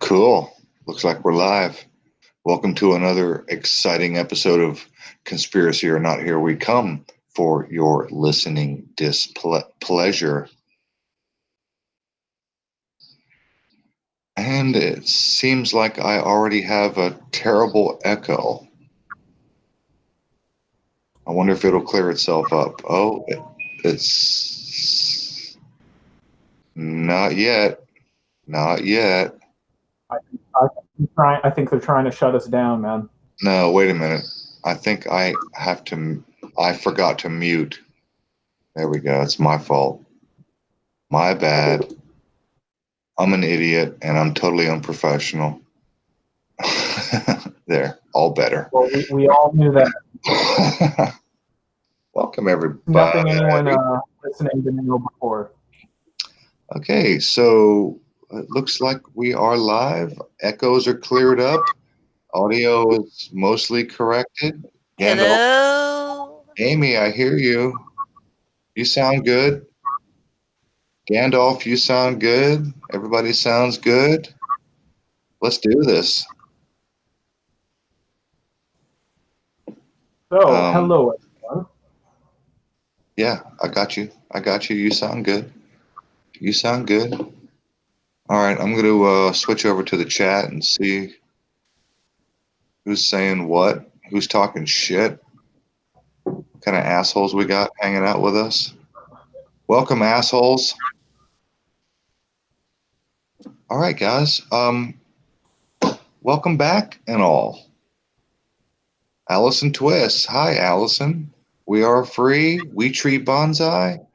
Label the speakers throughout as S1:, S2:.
S1: Cool. Looks like we're live. Welcome to another exciting episode of Conspiracy or Not. Here we come for your listening displeasure. And it seems like I already have a terrible echo. I wonder if it'll clear itself up. Oh, it's not yet. Not yet.
S2: I think they're trying to shut us down, man.
S1: No, wait a minute. I think I forgot to mute. There we go. It's my fault. My bad. I'm an idiot and I'm totally unprofessional. There, all better.
S2: Well, we all knew that.
S1: Welcome, everybody.
S2: Nothing anyone listening didn't know before.
S1: Okay, so it looks like we are live. Echoes are cleared up. Audio is mostly corrected.
S3: Hello?
S1: Amy, I hear you. You sound good. Gandalf, you sound good. Everybody sounds good. Let's do this.
S2: So, hello, everyone.
S1: Yeah, I got you. You sound good. You sound good. All right, I'm going to switch over to the chat and see who's saying what, who's talking shit, what kind of assholes we got hanging out with us. Welcome, assholes. All right, guys. Welcome back and all. Allison Twist. Hi, Allison. We are free. We treat bonsai.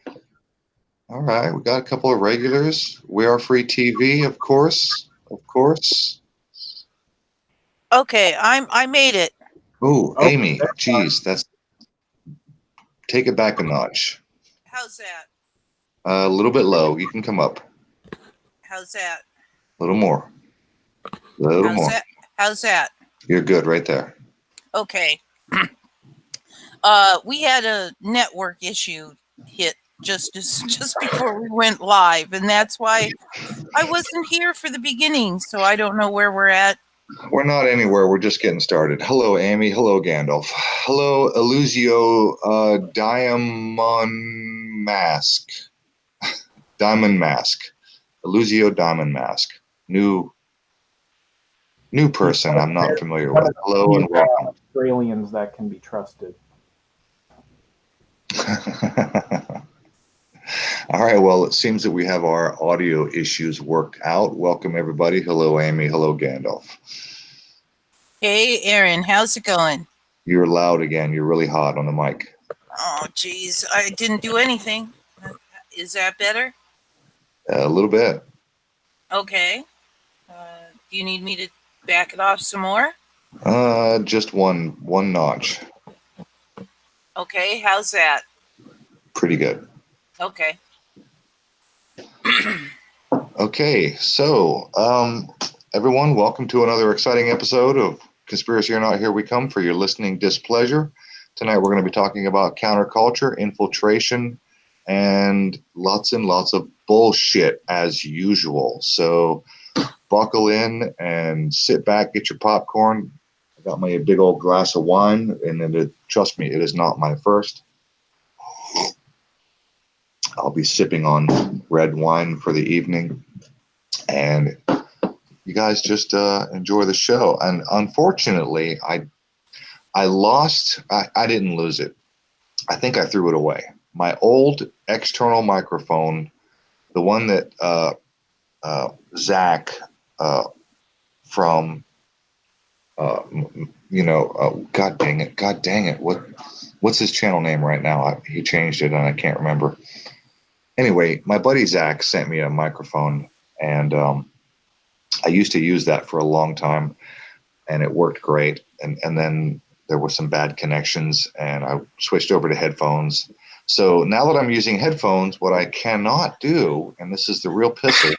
S1: All right, we got a couple of regulars. We are free TV, of course. Of course.
S3: Okay, I made it.
S1: Ooh, Amy, geez, that's take it back a notch.
S3: How's that?
S1: A little bit low. You can come up.
S3: How's that?
S1: A little more. A little more.
S3: How's that?
S1: You're good right there.
S3: Okay. We had a network issue hit just before we went live, and that's why I wasn't here for the beginning, so I don't know where we're at.
S1: We're not anywhere. We're just getting started. Hello, Amy. Hello, Gandalf. Hello, Elusio Diamond Mask. Diamond Mask. Elusio Diamond Mask. New person I'm not familiar with. Hello and welcome.
S2: Australians that can be trusted.
S1: All right, well, it seems that we have our audio issues worked out. Welcome, everybody. Hello, Amy. Hello, Gandalf.
S3: Hey, Aaron, how's it going?
S1: You're loud again. You're really hot on the mic.
S3: Oh, geez, I didn't do anything. Is that better?
S1: A little bit.
S3: Okay. Do you need me to back it off some more?
S1: Just one notch.
S3: Okay, how's that?
S1: Pretty good.
S3: Okay.
S1: Okay, so everyone, welcome to another exciting episode of Conspiracy or Not. Here we come for your listening displeasure. Tonight we're going to be talking about counterculture, infiltration, and lots of bullshit as usual. So buckle in and sit back, get your popcorn. I got my big old glass of wine, and trust me, it is not my first. I'll be sipping on red wine for the evening, and you guys just enjoy the show. And unfortunately, I didn't lose it. I think I threw it away. My old external microphone, the one that Zach from God dang it, what's his channel name right now? He changed it and I can't remember. Anyway, my buddy Zach sent me a microphone, and I used to use that for a long time, and it worked great. And then there were some bad connections, and I switched over to headphones. So now that I'm using headphones, what I cannot do, and this is the real pisser,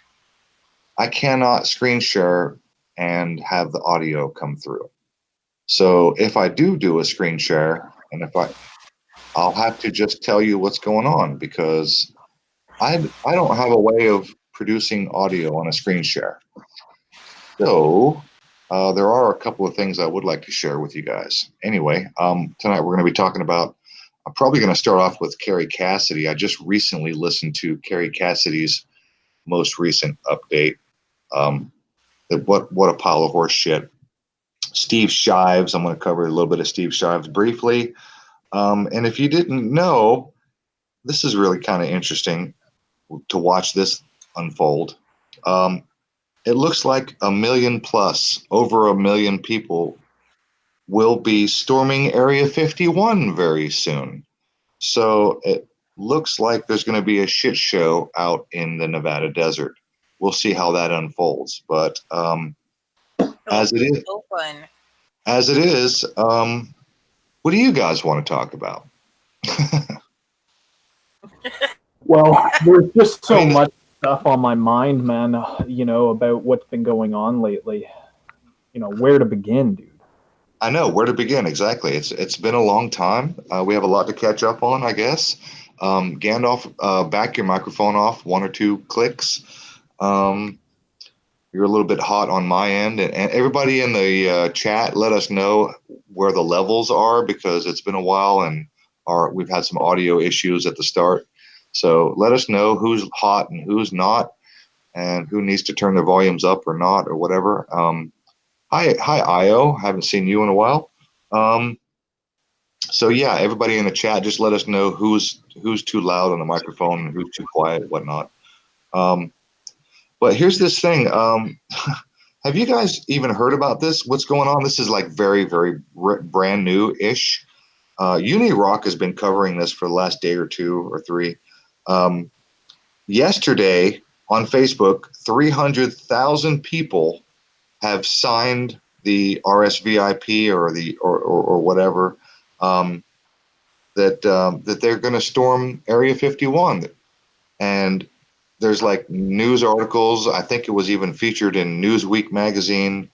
S1: I cannot screen share and have the audio come through. So if I do a screen share, and I'll have to just tell you what's going on, because I don't have a way of producing audio on a screen share. So there are a couple of things I would like to share with you guys. Anyway, tonight we're going to be talking about, I'm probably going to start off with Carrie Cassidy. I just recently listened to Carrie Cassidy's most recent update. What a pile of horse shit. Steve Shives, I'm going to cover a little bit of Steve Shives briefly. And if you didn't know, this is really kind of interesting to watch this unfold. It looks like 1 million plus, over 1 million people will be storming Area 51 very soon. So it looks like there's going to be a shit show out in the Nevada desert. We'll see how that unfolds. But as it is, what do you guys want to talk about?
S2: Well, there's just so much stuff on my mind, man, about what's been going on lately. Where to begin, dude?
S1: I know where to begin. Exactly. It's been a long time. We have a lot to catch up on, I guess. Gandalf, back your microphone off, 1 or 2 clicks. You're a little bit hot on my end, and everybody in the chat, let us know where the levels are, because it's been a while and we've had some audio issues at the start. So let us know who's hot and who's not, and who needs to turn their volumes up or not, or whatever. Hi, Io. Haven't seen you in a while. So yeah, everybody in the chat, just let us know who's too loud on the microphone and who's too quiet, whatnot. But here's this thing. Have you guys even heard about this? What's going on? This is like very, very brand new-ish. UniRock has been covering this for the last day or 2 or 3. Yesterday on Facebook, 300,000 people have signed the RSVIP or whatever, that they're going to storm Area 51. And there's like news articles. I think it was even featured in Newsweek magazine.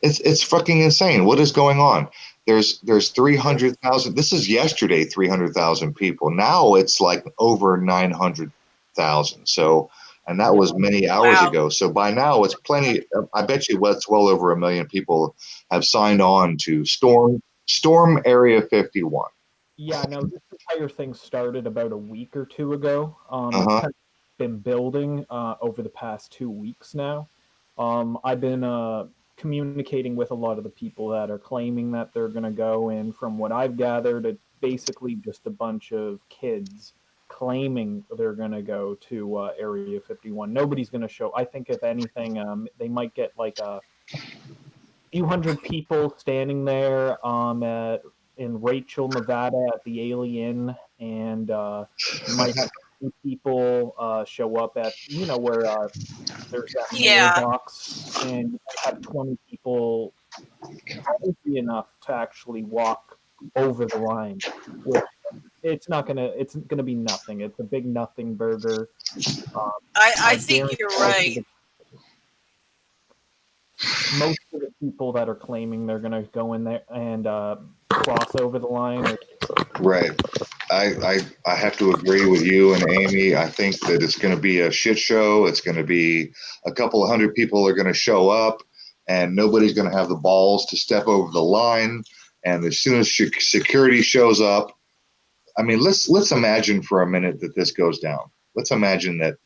S1: It's fucking insane. What is going on? There's 300,000. This is yesterday, 300,000 people. Now it's like over 900,000. So, and that was many hours ago. So by now it's plenty. I bet you it's well over 1 million people have signed on to storm Area 51.
S2: Yeah, no, this entire thing started about a week or 2 ago. It's kind of been building over the past 2 weeks now. I've been communicating with a lot of the people that are claiming that they're going to go, and from what I've gathered, it's basically just a bunch of kids claiming they're going to go to Area 51. Nobody's going to show. I think if anything, they might get like a few hundred people standing there in Rachel, Nevada at the Alien, and you might have people show up at, where there's that mailbox, and you might have 20 people, probably enough to actually walk over the line. It's gonna be nothing. It's a big nothing burger.
S3: I think you're right.
S2: Most of the people that are claiming they're going to go in there and cross over the line.
S1: Right. I have to agree with you and Amy. I think that it's going to be a shit show. It's going to be a couple of hundred people are going to show up, and nobody's going to have the balls to step over the line. And as soon as security shows up, I mean, let's imagine for a minute that this goes down. Let's imagine that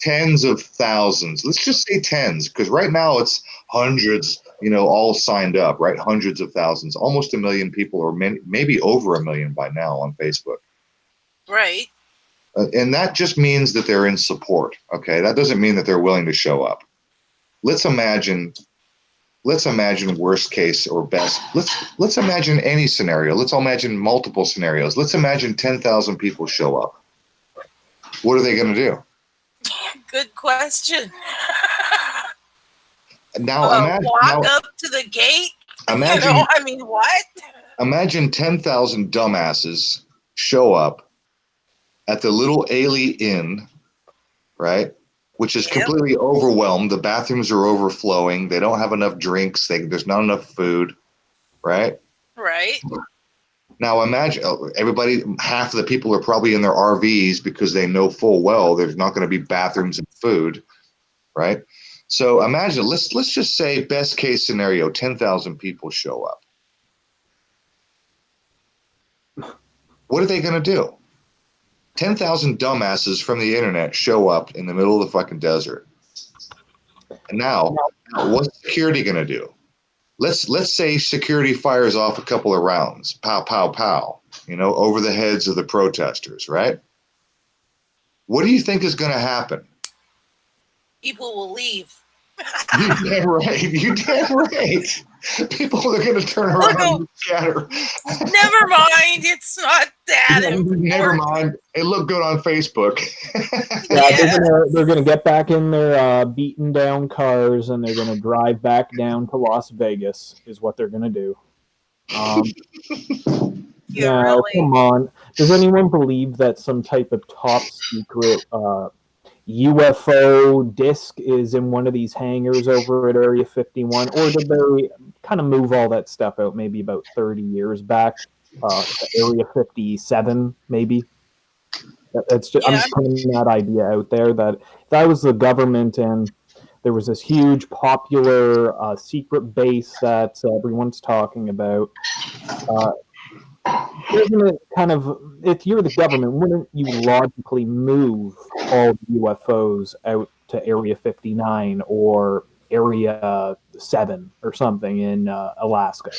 S1: tens of thousands, let's just say tens, because right now it's hundreds, all signed up, right? Hundreds of thousands, almost 1 million people, or maybe over 1 million by now on Facebook.
S3: Right.
S1: And that just means that they're in support. Okay. That doesn't mean that they're willing to show up. Let's imagine worst case or best. Let's imagine any scenario. Let's imagine multiple scenarios. Let's imagine 10,000 people show up. What are they going to do?
S3: Good question.
S1: Now,
S3: walk up to the gate.
S1: Imagine,
S3: what?
S1: Imagine 10,000 dumbasses show up at the little Ailey Inn, right? Which is completely overwhelmed. The bathrooms are overflowing. They don't have enough drinks. There's not enough food, right?
S3: Right.
S1: Now imagine everybody, half of the people are probably in their RVs because they know full well there's not going to be bathrooms and food, right? So imagine, let's just say best case scenario, 10,000 people show up. What are they going to do? 10,000 dumbasses from the internet show up in the middle of the fucking desert. And now what's security going to do? Let's say security fires off a couple of rounds, pow, pow, pow, over the heads of the protesters, right? What do you think is going to happen?
S3: People will leave.
S1: You damn right. You damn right. People are going to turn around and scatter.
S3: Never mind. It's not that important.
S1: Never mind. It looked good on Facebook.
S2: Yeah, they're gonna get back in their beaten down cars and they're gonna drive back down to Las Vegas. Is what they're gonna do.
S3: Yeah, really?
S2: Come on. Does anyone believe that some type of top secret UFO disc is in one of these hangars over at Area 51, or did they kind of move all that stuff out maybe about 30 years back to Area 57, maybe? It's just, I'm just putting that idea out there that if I was the government and there was this huge popular secret base that everyone's talking about, kind of, if you're the government, wouldn't you logically move all the UFOs out to Area 59 or Area 7 or something in Alaska?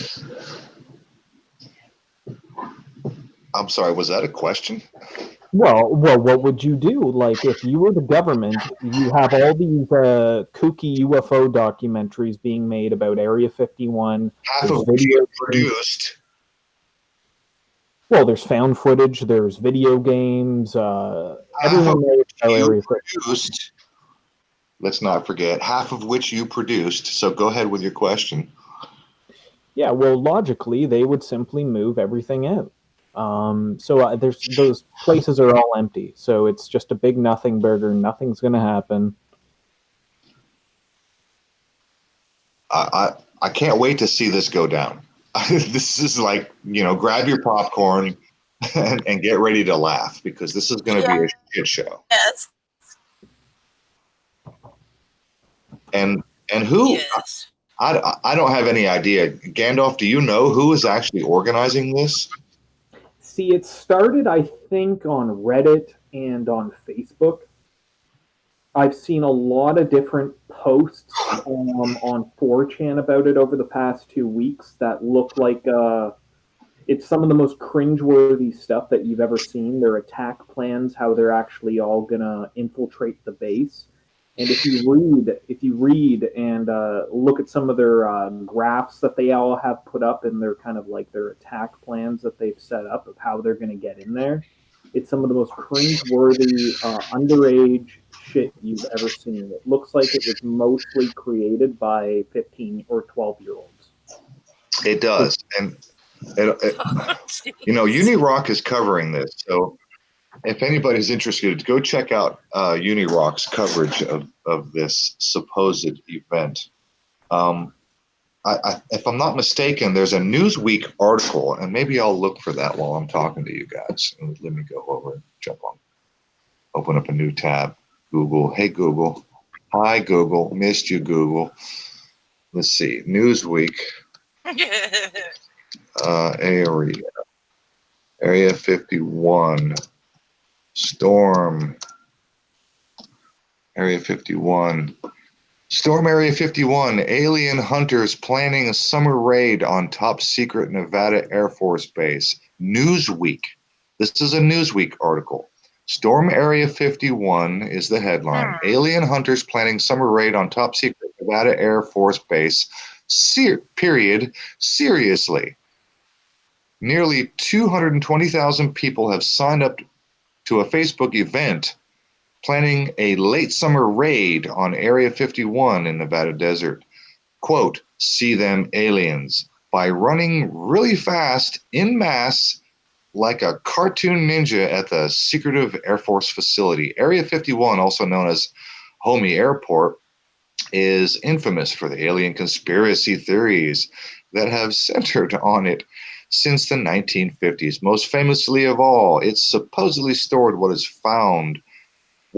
S1: I'm sorry, was that a question?
S2: Well, what would you do? Like, if you were the government, you have all these kooky UFO documentaries being made about Area 51.
S1: Half of which you produced.
S2: Well, there's found footage, there's video games, everyone knows how Area 51.
S1: Let's not forget, half of which you produced. So go ahead with your question.
S2: Yeah, well, logically, they would simply move everything out. So there's those places are all empty. So it's just a big nothing burger. Nothing's going to happen.
S1: I can't wait to see this go down. This is like, grab your popcorn and get ready to laugh because this is going to be a shit show.
S3: Yes.
S1: And who? Yes. I don't have any idea. Gandalf, do you know who is actually organizing this?
S2: See, it started, I think, on Reddit and on Facebook. I've seen a lot of different posts on 4chan about it over the past 2 weeks that look like it's some of the most cringeworthy stuff that you've ever seen. Their attack plans, how they're actually all going to infiltrate the base. And if you read and look at some of their graphs that they all have put up in their kind of like their attack plans that they've set up of how they're going to get in there, it's some of the most cringeworthy, underage shit you've ever seen. It looks like it was mostly created by 15 or 12-year-olds.
S1: It does. And, Unirock is covering this. So if anybody's interested, go check out Unirock's coverage of this supposed event. If I'm not mistaken, there's a Newsweek article, and maybe I'll look for that while I'm talking to you guys. Let me go over and open up a new tab. Google. Hey, Google. Hi, Google. Missed you, Google. Let's see. Newsweek. Area 51. Storm Area 51. Storm Area 51. Alien hunters planning a summer raid on top secret Nevada Air Force Base. Newsweek. This is a Newsweek article. Storm Area 51 is the headline. Alien hunters planning summer raid on top secret Nevada Air Force Base. Period. Seriously. Nearly 220,000 people have signed up to a Facebook event planning a late summer raid on Area 51 in Nevada desert. Quote, see them aliens by running really fast en masse like a cartoon ninja at the secretive Air Force facility. Area 51, also known as Homey Airport, is infamous for the alien conspiracy theories that have centered on it since the 1950s. Most famously of all, it supposedly stored what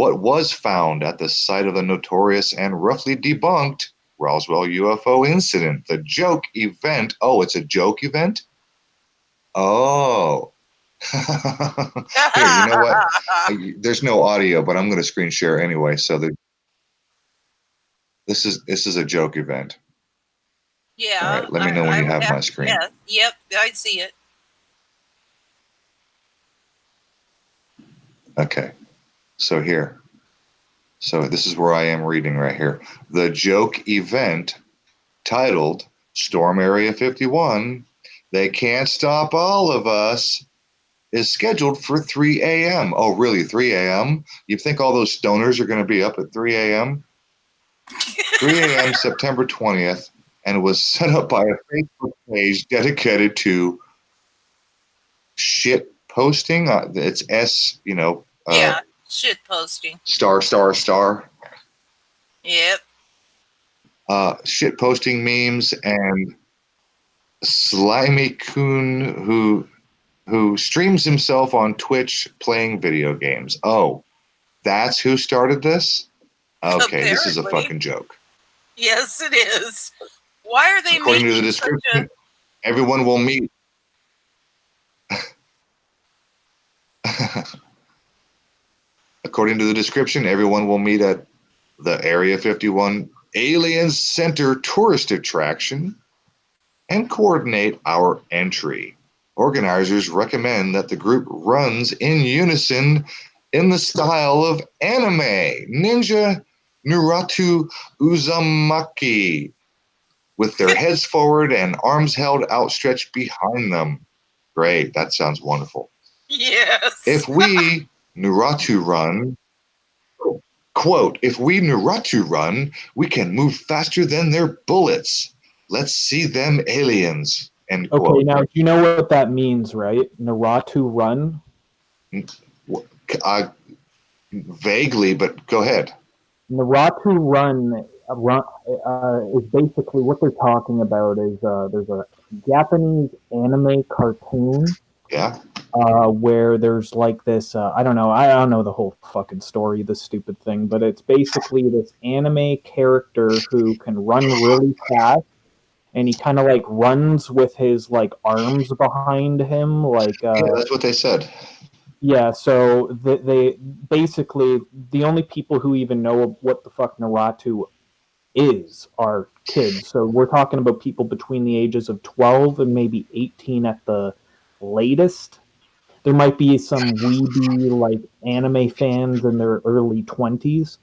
S1: what was found at the site of the notorious and roughly debunked Roswell UFO incident. The joke event. Oh, it's a joke event? Oh. Here, you know what? There's no audio, but I'm going to screen share anyway. So this is a joke event.
S3: Yeah.
S1: All right, let me know when you have my screen.
S3: Yeah, yep, I see it.
S1: Okay, so here. So this is where I am reading right here. The joke event titled Storm Area 51, They Can't Stop All of Us, is scheduled for 3 a.m. Oh, really? 3 a.m.? You think all those stoners are going to be up at 3 a.m.? 3 a.m. September 20th, and was set up by a Facebook page dedicated to shit posting. It's S,
S3: Yeah, shit posting.
S1: Star, star, star.
S3: Yep.
S1: Shit posting memes and Slimy Coon who streams himself on Twitch playing video games. Oh, that's who started this? Okay, this is a fucking joke.
S3: Yes, it is. Why are they
S1: According to the
S3: making
S1: description, everyone will meet. According to the description, everyone will meet at the Area 51 Alien Center tourist attraction and coordinate our entry. Organizers recommend that the group runs in unison in the style of anime Ninja Nuratu Uzumaki, with their heads forward and arms held outstretched behind them. Great, that sounds wonderful.
S3: Yes.
S1: If we Nuratu run, quote, if we Nuratu run, we can move faster than their bullets. Let's see them aliens. End quote.
S2: Okay, now do you know what that means, right? Naratu run?
S1: Vaguely, but go ahead.
S2: Naratu run is basically what they're talking about. Is there's a Japanese anime cartoon,
S1: Yeah,
S2: where there's like this. I don't know the whole fucking story, this stupid thing, but it's basically this anime character who can run really fast, and he kind of like runs with his like arms behind him, like
S1: yeah, that's what they said.
S2: yeah. So they basically, the only people who even know what the fuck Naratu is are kids. So we're talking about people between the ages of 12 and maybe 18 at the latest. There might be some weeby like anime fans in their early 20s,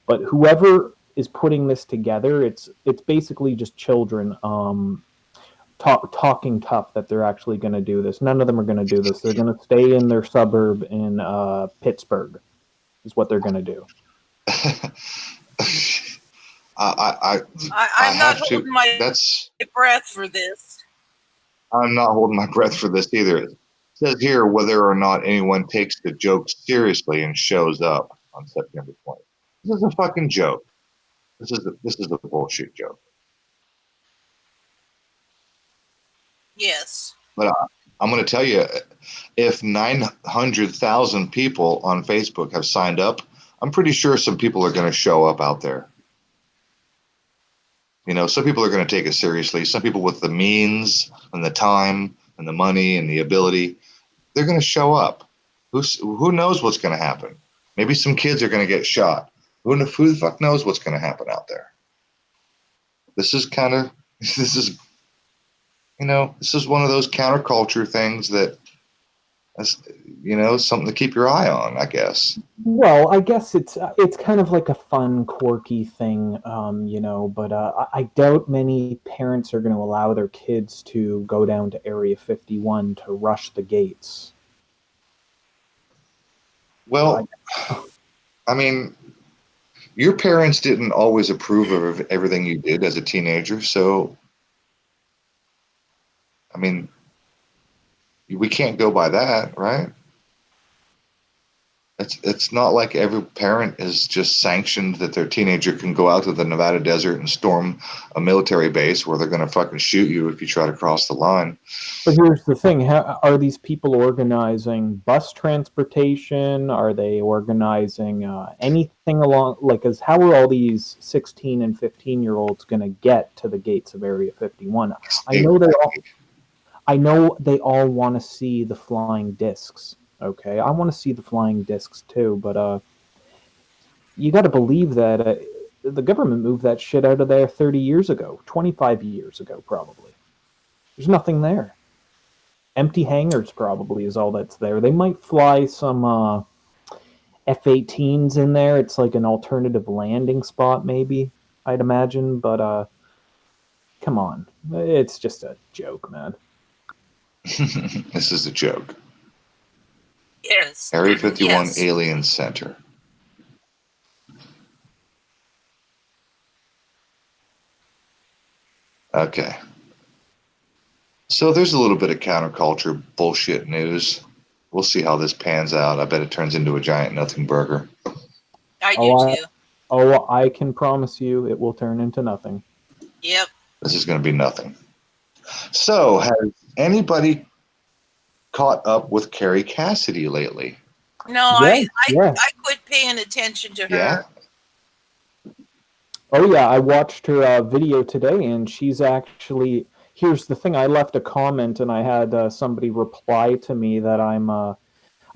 S2: but whoever is putting this together, it's basically just children talking tough that they're actually going to do this. None of them are going to do this. They're going to stay in their suburb in Pittsburgh, is what they're going to do.
S3: I'm not holding my breath for this.
S1: I'm not holding my breath for this either. It says here whether or not anyone takes the joke seriously and shows up on September 20th. This is a fucking joke. This is a bullshit joke.
S3: Yes.
S1: But I'm going to tell you, if 900,000 people on Facebook have signed up, I'm pretty sure some people are going to show up out there. Some people are going to take it seriously. Some people with the means and the time and the money and the ability, they're going to show up. Who knows what's going to happen? Maybe some kids are going to get shot. Who the fuck knows what's going to happen out there? This is one of those counterculture things that, something to keep your eye on, I guess.
S2: Well, I guess it's kind of like a fun, quirky thing, but I doubt many parents are going to allow their kids to go down to Area 51 to rush the gates.
S1: Well, I mean, your parents didn't always approve of everything you did as a teenager, so, I mean, we can't go by that, right? It's not like every parent is just sanctioned that their teenager can go out to the Nevada desert and storm a military base where they're going to fucking shoot you if you try to cross the line.
S2: But here's the thing: are these people organizing bus transportation? Are they organizing anything along? Like, how are all these 16 and 15-year-olds going to get to the gates of Area 51? I know they all want to see the flying discs. Okay, I want to see the flying discs too, but you got to believe that the government moved that shit out of there 30 years ago, 25 years ago, probably. There's nothing there. Empty hangars probably is all that's there. They might fly some F-18s in there. It's like an alternative landing spot, maybe, I'd imagine. But come on, it's just a joke, man.
S1: This is a joke.
S3: Yes.
S1: Area 51
S3: Yes.
S1: Alien Center. Okay. So there's a little bit of counterculture bullshit news. We'll see how this pans out. I bet it turns into a giant nothing burger.
S3: I do too.
S2: I can promise you it will turn into nothing.
S3: Yep.
S1: This is going to be nothing. So has anybody caught up with Carrie Cassidy lately?
S3: No,
S2: Yeah,
S3: I quit paying attention to her.
S1: Yeah.
S2: Oh yeah, I watched her video today, and she's actually. Here's the thing: I left a comment, and I had somebody reply to me that I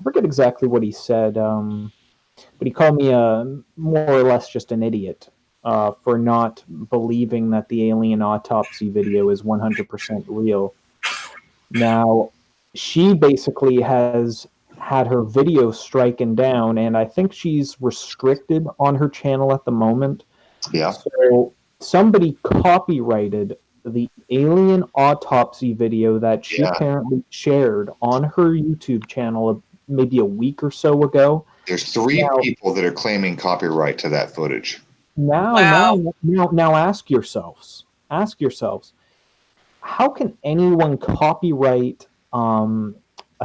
S2: forget exactly what he said, but he called me more or less just an idiot for not believing that the alien autopsy video is 100% real. Now, she basically has had her video stricken down, and I think she's restricted on her channel at the moment.
S1: Yeah.
S2: So somebody copyrighted the alien autopsy video that she apparently shared on her YouTube channel maybe a week or so ago.
S1: There's three people that are claiming copyright to that footage.
S2: Now ask yourselves, how can anyone copyright a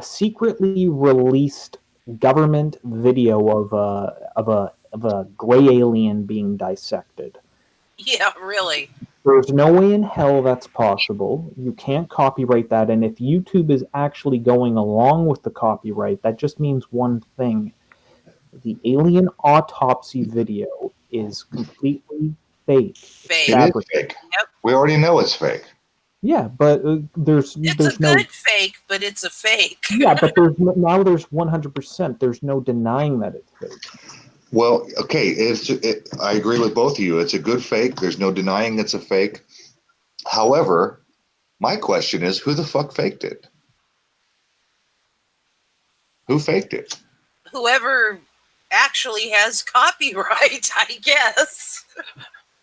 S2: secretly released government video of a gray alien being dissected?
S3: Yeah, really.
S2: There's no way in hell that's possible. You can't copyright that. And if YouTube is actually going along with the copyright, that just means one thing. The alien autopsy video is completely fake.
S3: Fake.
S1: It is fake.
S3: Yep.
S1: We already know it's fake.
S2: Yeah, but there's
S3: a good fake, but it's a fake.
S2: Yeah, but there's 100%. There's no denying that it's fake.
S1: Well, okay, I agree with both of you. It's a good fake. There's no denying it's a fake. However, my question is, who the fuck faked it? Who faked it?
S3: Whoever actually has copyright, I guess.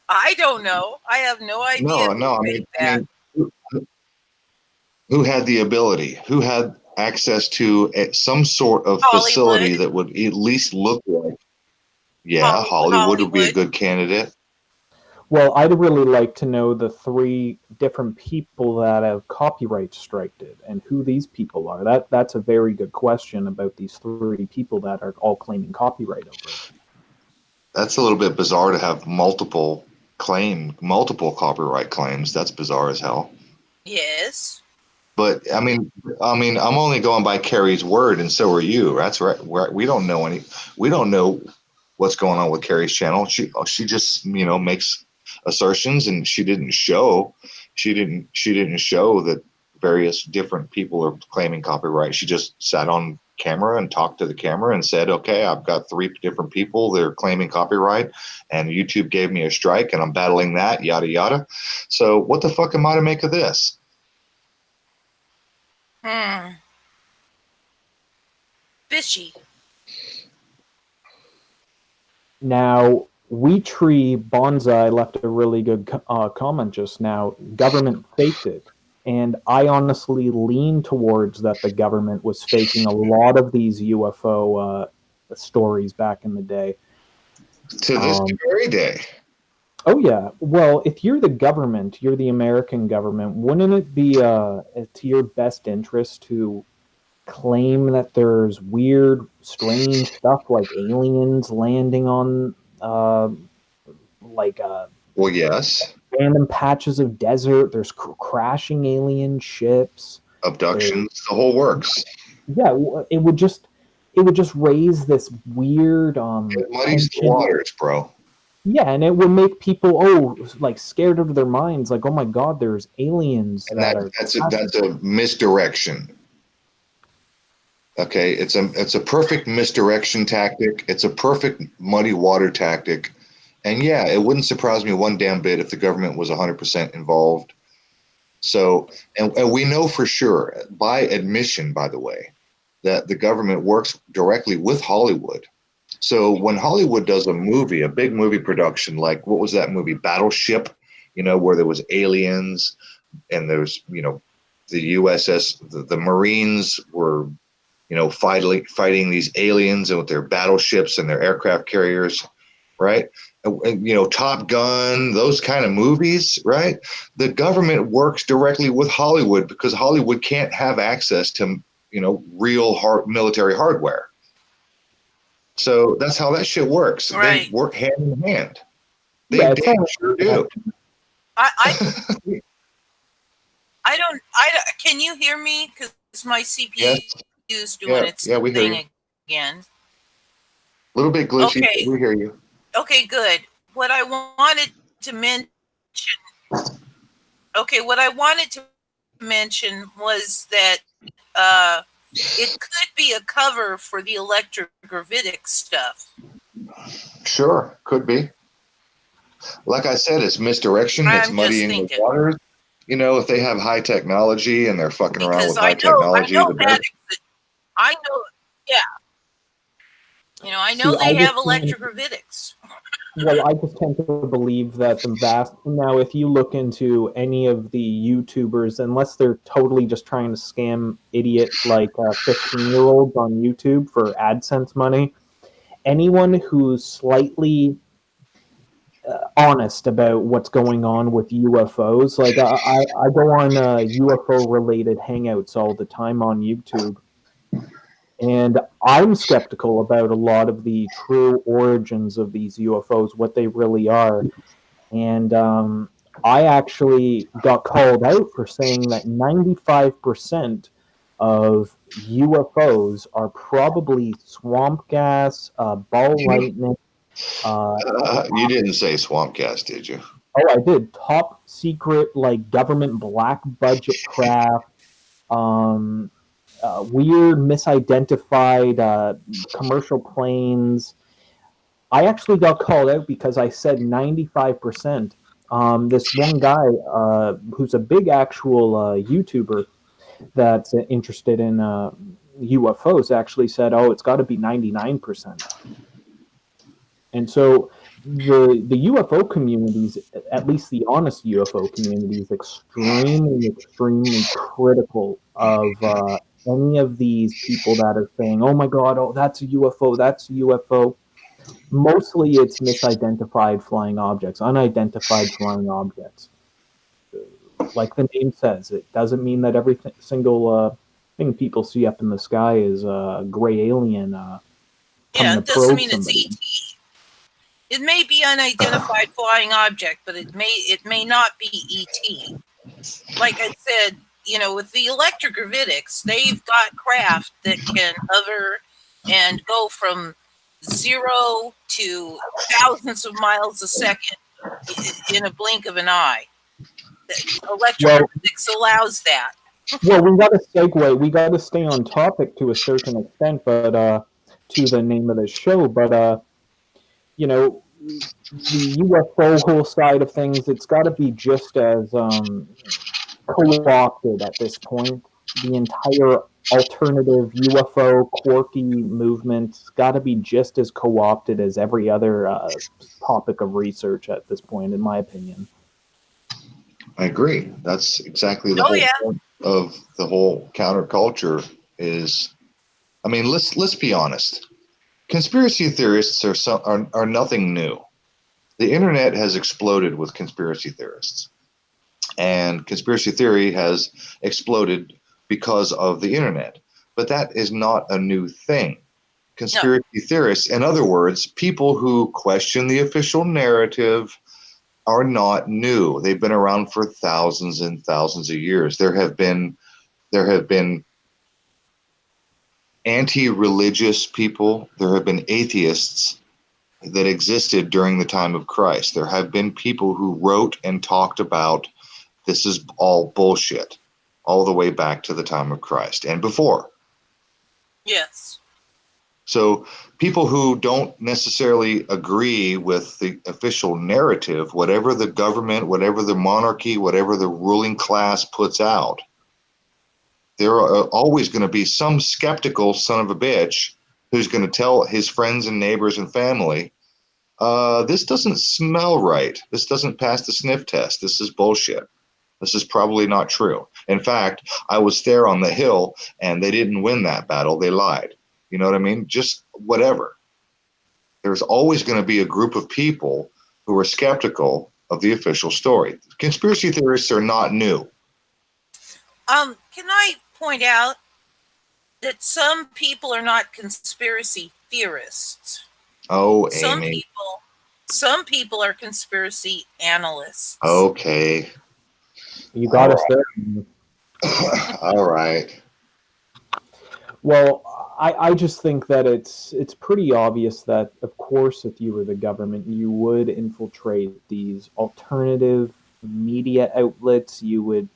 S3: I don't know. I have no idea.
S1: No. I mean, who had the ability? Who had access to some sort of facility that would at least look like? Yeah, Hollywood would be a good candidate.
S2: Well, I'd really like to know the 3 different people that have copyright striked it and who these people are. That's a very good question about these 3 people that are all claiming copyright over it.
S1: That's a little bit bizarre to have multiple copyright claims. That's bizarre as hell.
S3: Yes.
S1: But I mean, I'm only going by Carrie's word, and so are you. That's right. We don't know what's going on with Carrie's channel. She just makes assertions, and she didn't show that various different people are claiming copyright. She just sat on camera and talked to the camera and said, okay, I've got 3 different people that are claiming copyright, and YouTube gave me a strike, and I'm battling that, yada yada. So what the fuck am I to make of this?
S3: Fishy.
S2: Now, We Tree Bonsai left a really good comment just now. Government faked it. And I honestly lean towards that the government was faking a lot of these UFO stories back in the day.
S1: To this very day.
S2: Oh, yeah. Well, if you're the government, you're the American government, wouldn't it be to your best interest to claim that there's weird, strange stuff like aliens landing on
S1: well, yes,
S2: random patches of desert. There's crashing alien ships,
S1: abductions, the whole works.
S2: Yeah, it would just raise this weird
S1: It muddies the
S2: tension.
S1: waters, bro.
S2: Yeah, and it would make people like scared out of their minds, like, oh my god, there's aliens
S1: And
S2: that are.
S1: that's a misdirection. Okay, it's a perfect misdirection tactic. It's a perfect muddy water tactic. And yeah, it wouldn't surprise me one damn bit if the government was 100% involved. So, and we know for sure, by admission, by the way, that the government works directly with Hollywood. So when Hollywood does a movie, a big movie production, like what was that movie, Battleship, where there was aliens and there's, the USS, the Marines were, fighting these aliens and with their battleships and their aircraft carriers, right? And, Top Gun, those kind of movies, right? The government works directly with Hollywood because Hollywood can't have access to, real military hardware. So that's how that shit works.
S3: Right.
S1: They work hand in hand. They
S2: Yeah,
S1: sure do.
S3: I don't. Can you hear me? Because my CPU is doing its
S1: we hear
S3: thing
S1: you.
S3: again.
S1: A little bit glitchy.
S3: Okay.
S1: But we hear you.
S3: Okay, good. What I wanted to mention. Okay, what I wanted to mention was that it could be a cover for the electrogravitic stuff.
S1: Sure, could be. Like I said, it's misdirection. It's muddying the waters. If they have high technology and they're fucking around with high technology.
S3: I know, yeah. I know they have electrogravitics.
S2: Well, I just tend to believe that now, if you look into any of the YouTubers, unless they're totally just trying to scam idiots like 15-year-olds on YouTube for AdSense money, anyone who's slightly honest about what's going on with UFOs, like I go on UFO-related hangouts all the time on YouTube, and I'm skeptical about a lot of the true origins of these UFOs, what they really are. And I actually got called out for saying that 95% of UFOs are probably swamp gas, ball lightning.
S1: You didn't say swamp gas, did you?
S2: Oh, I did. Top secret, like government black budget craft. Weird, misidentified commercial planes. I actually got called out because I said 95%. This one guy who's a big actual YouTuber that's interested in UFOs actually said, oh, it's got to be 99%. And so the UFO communities, at least the honest UFO community, is extremely critical of any of these people that are saying, oh my God, oh, that's a UFO, that's a UFO. Mostly it's misidentified flying objects, unidentified flying objects. Like the name says, it doesn't mean that every single thing people see up in the sky is a gray alien coming to probe
S3: mean
S2: somebody.
S3: It's ET. It may be unidentified flying object, but it may not be ET. Like I said, with the electrogravitics, they've got craft that can hover and go from 0 to thousands of miles a second in a blink of an eye. Electrogravitics allows that.
S2: Well, we got to segue. We got to stay on topic to a certain extent, but to the name of the show. But the UFO whole side of things, it's got to be just as co-opted at this point. The entire alternative UFO quirky movement's got to be just as co-opted as every other topic of research at this point, in my opinion.
S1: I agree. That's exactly the whole point of the whole counterculture is. I mean, let's be honest. Conspiracy theorists are nothing new. The internet has exploded with conspiracy theorists, and conspiracy theory has exploded because of the internet. but that is not a new thing.
S3: No.
S1: Conspiracy theorists, in other words, people who question the official narrative, are not new. They've been around for thousands and thousands of years. There have been anti-religious people. There have been atheists that existed during the time of Christ. There have been people who wrote and talked about this is all bullshit all the way back to the time of Christ and before.
S3: Yes.
S1: So people who don't necessarily agree with the official narrative, whatever the government, whatever the monarchy, whatever the ruling class puts out, there are always going to be some skeptical son of a bitch who's going to tell his friends and neighbors and family, this doesn't smell right. This doesn't pass the sniff test. This is bullshit. This is probably not true. In fact, I was there on the Hill and they didn't win that battle. They lied. You know what I mean? Just whatever. There's always going to be a group of people who are skeptical of the official story. Conspiracy theorists are not new.
S3: Can I point out that some people are not conspiracy theorists?
S1: Oh,
S3: Some
S1: Amy.
S3: people are conspiracy analysts.
S1: Okay.
S2: You got us there.
S1: All right.
S2: Well, I just think that it's pretty obvious that, of course, if you were the government, you would infiltrate these alternative media outlets. You would.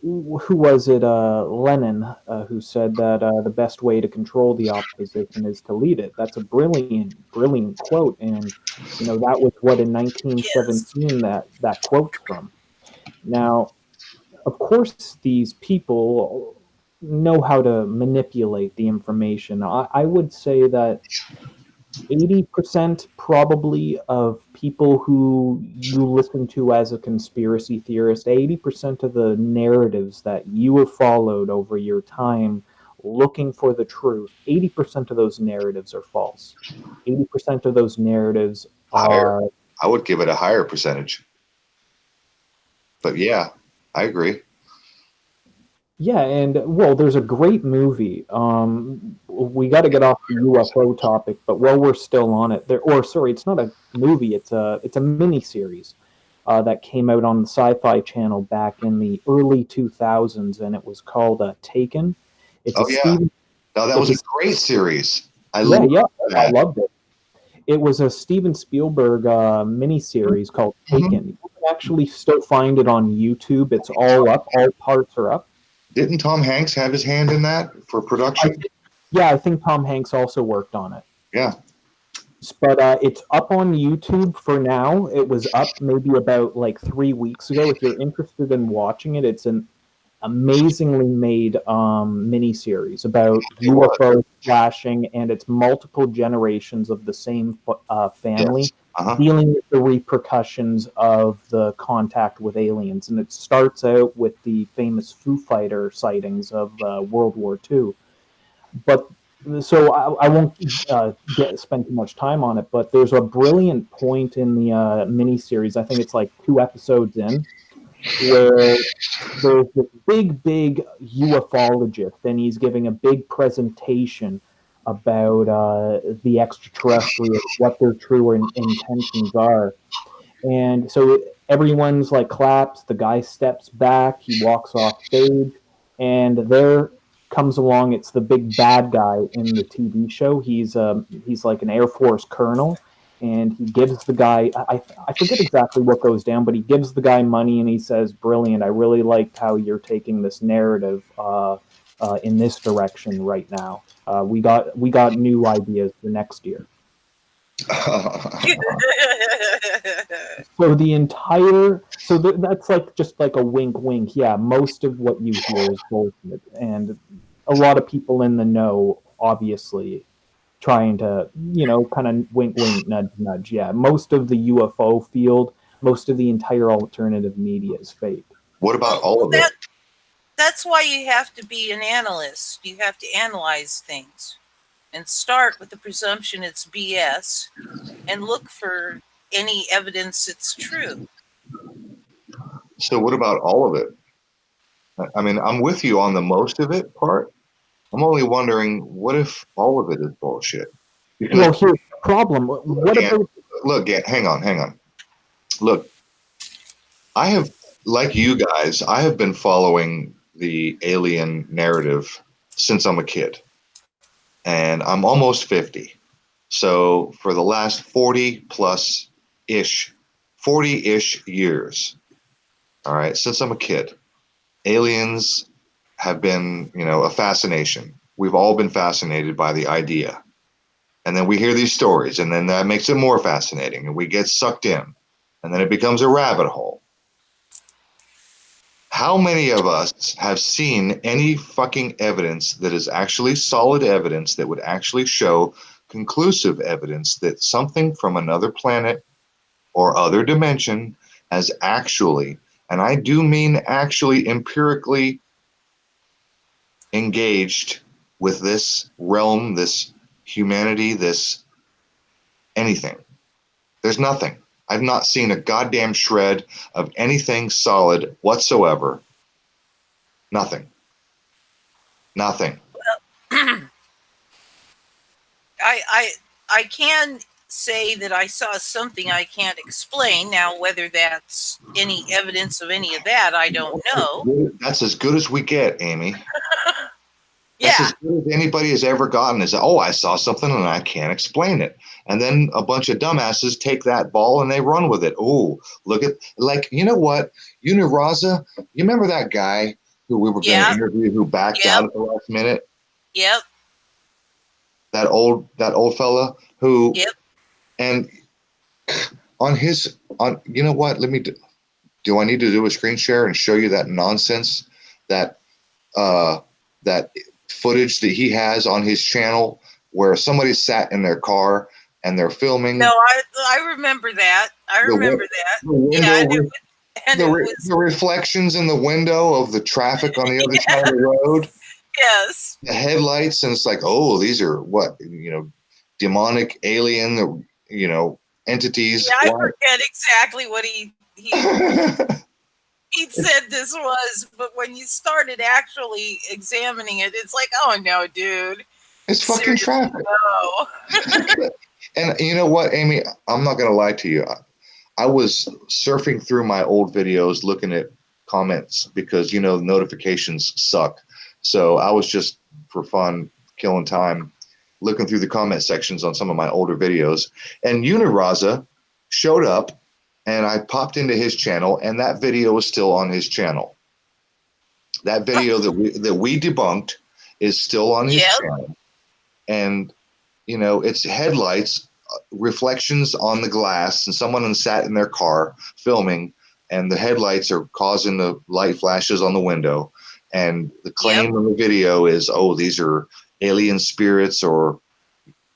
S2: Who was it? Lenin, who said that the best way to control the opposition is to lead it. That's a brilliant quote, and that was what in 1917 that quote's from. Now, of course, these people know how to manipulate the information. I would say that 80% probably of people who you listen to as a conspiracy theorist, 80% of the narratives that you have followed over your time looking for the truth, 80% of those narratives are false. 80% of those narratives are...
S1: I would give it a higher percentage. But yeah, I agree.
S2: Yeah, and well, there's a great movie. We got to get off the UFO topic, but while we're still on it, it's not a movie. It's a mini series that came out on the Sci-Fi Channel back in the early 2000s, and it was called Taken. It's
S1: No, that was a great series. I loved
S2: it. It was a Steven Spielberg mini series called Taken. You can actually still find it on YouTube. It's all up. All parts are up.
S1: Didn't Tom Hanks have his hand in that for production?
S2: I think Tom Hanks also worked on it.
S1: Yeah.
S2: But it's up on YouTube for now. It was up maybe about 3 weeks ago. If you're interested in watching it, it's an amazingly made miniseries about UFO flashing, and it's multiple generations of the same family dealing with the repercussions of the contact with aliens. And it starts out with the famous Foo Fighter sightings of World War II. But so I won't spend too much time on it, but there's a brilliant point in the miniseries. I think it's 2 episodes in, where there's this big ufologist, and he's giving a big presentation about the extraterrestrials, what their true intentions are. And so everyone's claps, the guy steps back, he walks off stage, and there comes along, it's the big bad guy in the TV show. He's like an Air Force colonel, and he gives the guy, I forget exactly what goes down, but he gives the guy money, and he says, "Brilliant, I really liked how you're taking this narrative in this direction right now. We got new ideas for next year." So that's just a wink. Yeah, most of what you hear is bullshit, and a lot of people in the know, obviously, trying to kind of wink, nudge. Yeah, most of the UFO field, most of the entire alternative media is fake.
S1: What about all of it?
S3: That's why you have to be an analyst. You have to analyze things and start with the presumption it's BS and look for any evidence it's true.
S1: So what about all of it? I mean, I'm with you on the most of it part, I'm only wondering, what if all of it is bullshit? Because
S2: well, here's the problem. What about?
S1: Look, hang on. Look, I have, like you guys, I have been following the alien narrative since I'm a kid, and I'm almost 50. So for the last 40-ish years, all right, since I'm a kid, aliens have been, a fascination. We've all been fascinated by the idea. And then we hear these stories, and then that makes it more fascinating, and we get sucked in, and then it becomes a rabbit hole. How many of us have seen any fucking evidence that is actually solid evidence that would actually show conclusive evidence that something from another planet or other dimension has actually, and I do mean actually empirically, engaged with this realm, this humanity, this anything? There's nothing. I've not seen a goddamn shred of anything solid whatsoever. Nothing. Nothing.
S3: I can say that I saw something I can't explain. Now, whether that's any evidence of any of that, I don't know.
S1: That's as good as we get, Amy.
S3: Yeah.
S1: That's as good as anybody has ever gotten is, oh, I saw something and I can't explain it. And then a bunch of dumbasses take that ball and they run with it. Oh, look at, like, you know what? Uniraza, you remember that guy who we were going to interview who backed out at the last minute?
S3: Yep.
S1: That old fella who, and you know what? Do I need to do a screen share and show you that nonsense, that footage that he has on his channel where somebody sat in their car and they're filming?
S3: No, I remember that. I remember that.
S1: The reflections in the window of the traffic on the other side of the road.
S3: Yes.
S1: The headlights, and it's like, oh, these are what, demonic alien, entities.
S3: Yeah, I forget exactly what he said this was, but when you started actually examining it, it's like, oh no, dude.
S1: It's fucking traffic. No. And you know what, Amy? I'm not going to lie to you. I was surfing through my old videos looking at comments because, notifications suck. So I was just, for fun, killing time, looking through the comment sections on some of my older videos. And Uniraza showed up, and I popped into his channel, and that video is still on his channel. That video that we debunked is still on his channel. And, it's headlights, reflections on the glass, and someone sat in their car filming, and the headlights are causing the light flashes on the window. And the claim in the video is, oh, these are alien spirits or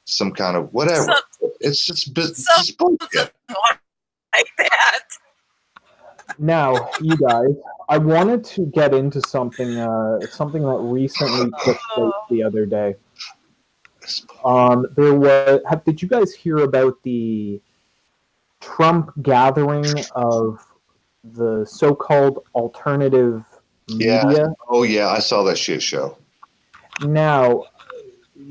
S1: some kind of whatever. It's just bullshit.
S3: Like that.
S2: Now, you guys, I wanted to get into something that recently took place the other day. Did you guys hear about the Trump gathering of the so-called alternative media?
S1: Oh yeah, I saw that shit show.
S2: Now,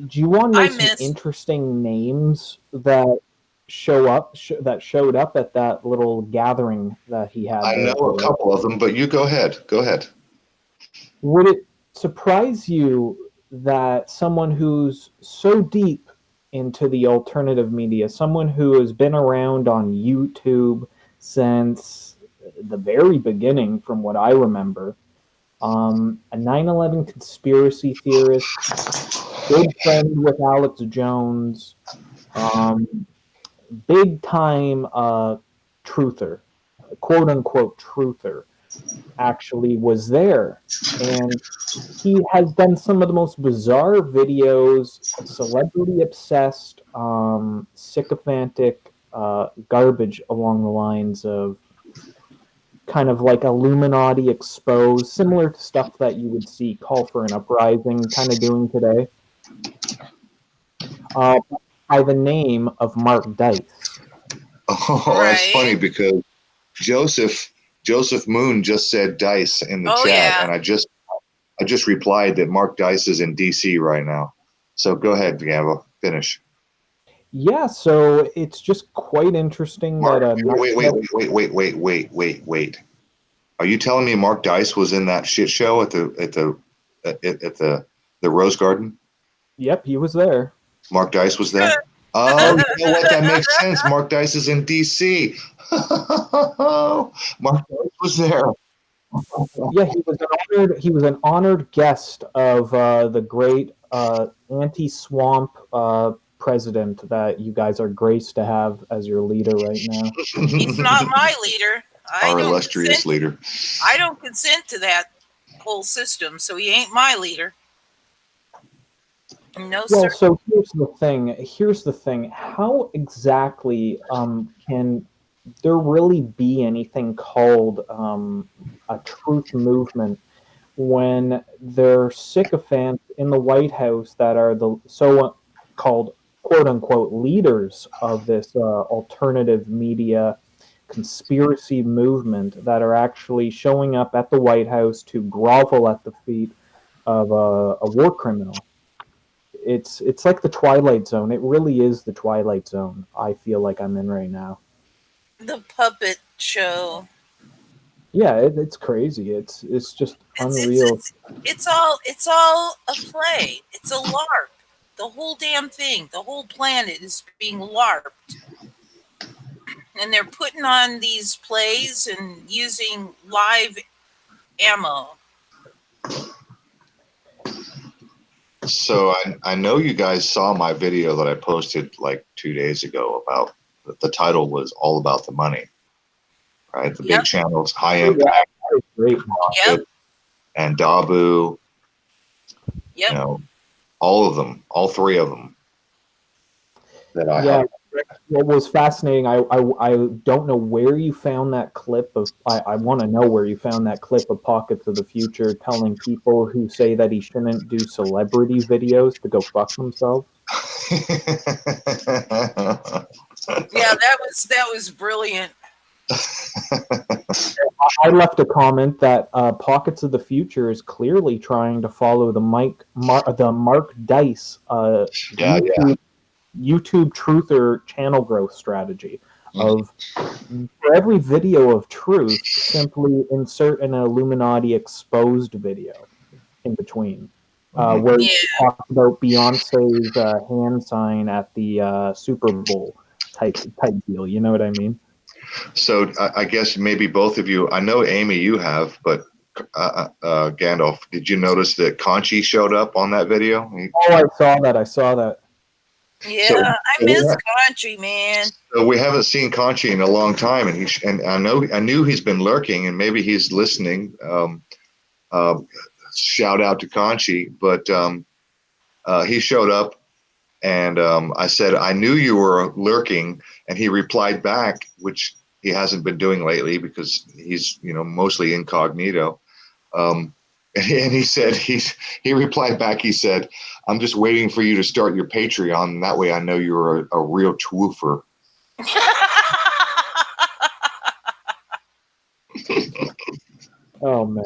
S2: do you want to know some interesting names that showed up at that little gathering that he had?
S1: I know a couple of them, but you go ahead. Go ahead.
S2: Would it surprise you that someone who's so deep into the alternative media, someone who has been around on YouTube since the very beginning, from what I remember, a 9/11 conspiracy theorist, good friend with Alex Jones, big time truther, quote unquote truther, actually was there, and he has done some of the most bizarre videos, celebrity obsessed, sycophantic garbage along the lines of kind of like Illuminati exposed, similar to stuff that you would see Call for an Uprising kind of doing today, by the name of Mark Dice.
S1: Oh, that's funny because Joseph Moon just said Dice in the chat, and I just replied that Mark Dice is in D.C. right now. So go ahead, Gambo. Finish.
S2: Yeah, so it's just quite interesting
S1: Mark,
S2: that
S1: wait. Are you telling me Mark Dice was in that shit show at the Rose Garden?
S2: Yep, he was there.
S1: Mark Dice was there. Oh, you know what? That makes sense. Mark Dice is in D.C. Mark Dice was there.
S2: Yeah, he was an honored guest of the great anti-swamp president that you guys are graced to have as your leader right now.
S3: He's not my leader.
S1: Our illustrious leader.
S3: I don't consent to that whole system, so he ain't my leader. No,
S2: well,
S3: sir.
S2: So here's the thing. How exactly can there really be anything called a truth movement when there are sycophants in the White House that are the so-called quote-unquote leaders of this alternative media conspiracy movement that are actually showing up at the White House to grovel at the feet of a war criminal? It's like the Twilight Zone. It really is the Twilight Zone. I feel like I'm in right now.
S3: The puppet show.
S2: Yeah, it's crazy. It's just unreal.
S3: It's all a play. It's a LARP. The whole damn thing, the whole planet is being LARPed. And they're putting on these plays and using live ammo.
S1: So I know you guys saw my video that I posted like 2 days ago about the title was all about the money, right? The big channels, High Impact, and Dabu, you know, all of them, all three of them. That I have.
S2: What was fascinating, I don't know where you found that clip of, I want to know where you found that clip of Pockets of the Future telling people who say that he shouldn't do celebrity videos to go fuck themselves.
S3: Yeah, that was brilliant.
S2: I left a comment that Pockets of the Future is clearly trying to follow the Mark Dice YouTube truther channel growth strategy of for every video of truth, simply insert an Illuminati exposed video in between, where you talk about Beyonce's hand sign at the Super Bowl type deal. You know what I mean?
S1: So I guess maybe both of you. I know Amy, you have, but Gandalf, did you notice that Conchi showed up on that video?
S2: Oh, I saw that.
S3: Yeah, so, I miss Conchi, man.
S1: So we haven't seen Conchi in a long time, and I knew he's been lurking, and maybe he's listening. Shout out to Conchi, but he showed up, and I said I knew you were lurking, and he replied back, which he hasn't been doing lately because he's mostly incognito. And he said he replied back. He said, "I'm just waiting for you to start your Patreon, and that way I know you're a real twoofer."
S2: Oh man,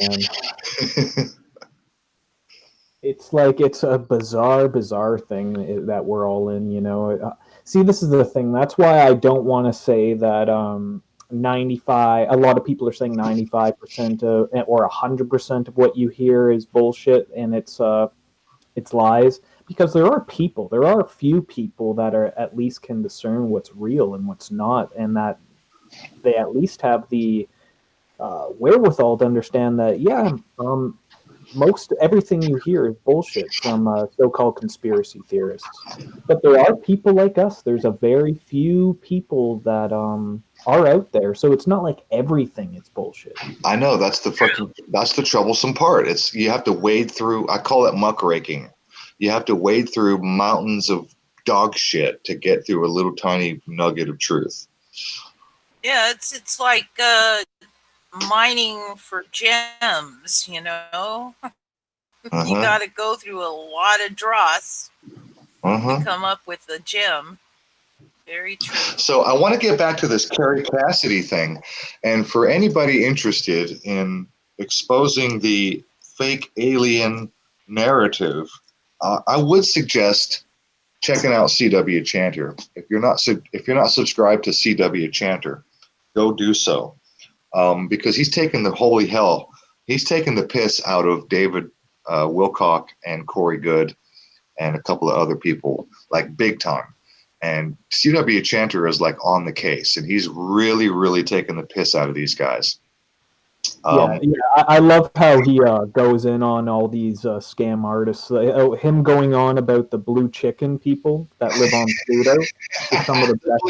S2: it's like it's a bizarre thing that we're all in. See, this is the thing. That's why I don't want to say that 95. A lot of people are saying 95% or 100% of what you hear is bullshit and it's lies, because there are a few people that are at least can discern what's real and what's not, and that they at least have the wherewithal to understand that most everything you hear is bullshit from so-called conspiracy theorists. But there are people like us. There's a very few people that are out there, so it's not like everything is bullshit.
S1: I know that's the troublesome part. It's you have to wade through. I call it muckraking. You have to wade through mountains of dog shit to get through a little tiny nugget of truth.
S3: Yeah, it's like mining for gems, You got to go through a lot of dross to come up with a gem. Very true.
S1: So I want to get back to this Carrie Cassidy thing, and for anybody interested in exposing the fake alien narrative, I would suggest checking out CW Chanter. If you're not subscribed to CW Chanter, go do so, because he's taking he's taking the piss out of David Wilcock and Corey Good and a couple of other people, like big time. And CW Chanter is like on the case, and he's really, really taking the piss out of these guys.
S2: I love how he goes in on all these scam artists. Him going on about the blue chicken people that live on Pluto is some of the best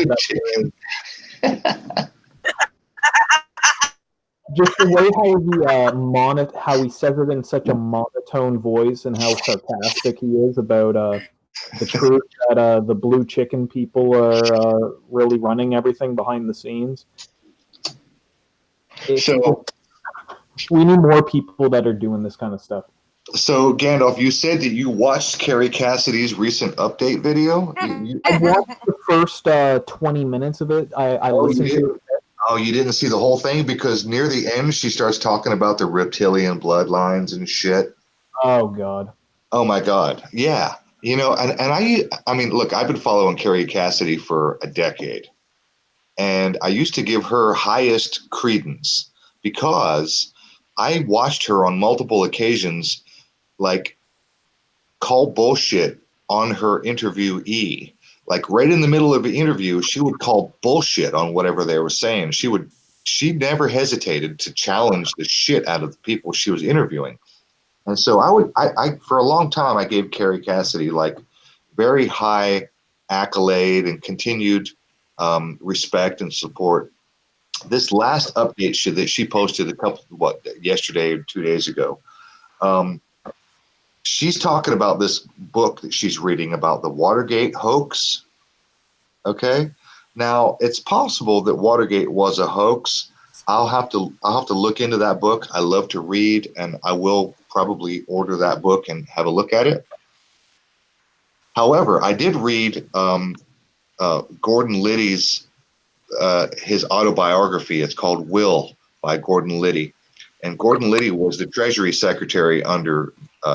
S2: that just the way how he says it in such a monotone voice and how sarcastic he is about the truth that the blue chicken people are really running everything behind the scenes. We need more people that are doing this kind of stuff.
S1: So, Gandalf, you said that you watched Carrie Cassidy's recent update video?
S2: I watched the first 20 minutes of it. I listened to it.
S1: Oh, you didn't see the whole thing? Because near the end, she starts talking about the reptilian bloodlines and shit.
S2: Oh, God.
S1: Oh, my God. Yeah. You know, and I mean, look, I've been following Carrie Cassidy for a decade. And I used to give her highest credence because I watched her on multiple occasions, like, call bullshit on her interviewee. Like, right in the middle of the interview, she would call bullshit on whatever they were saying. She never hesitated to challenge the shit out of the people she was interviewing. And so I for a long time, I gave Carrie Cassidy like very high accolade and continued respect and support. This last update that she posted yesterday or 2 days ago, she's talking about this book that she's reading about the Watergate hoax. Okay, now it's possible that Watergate was a hoax. I'll have to look into that book. I love to read, and I will probably order that book and have a look at it. However, I did read Gordon Liddy's his autobiography. It's called Will by Gordon Liddy. And Gordon Liddy was the Treasury Secretary under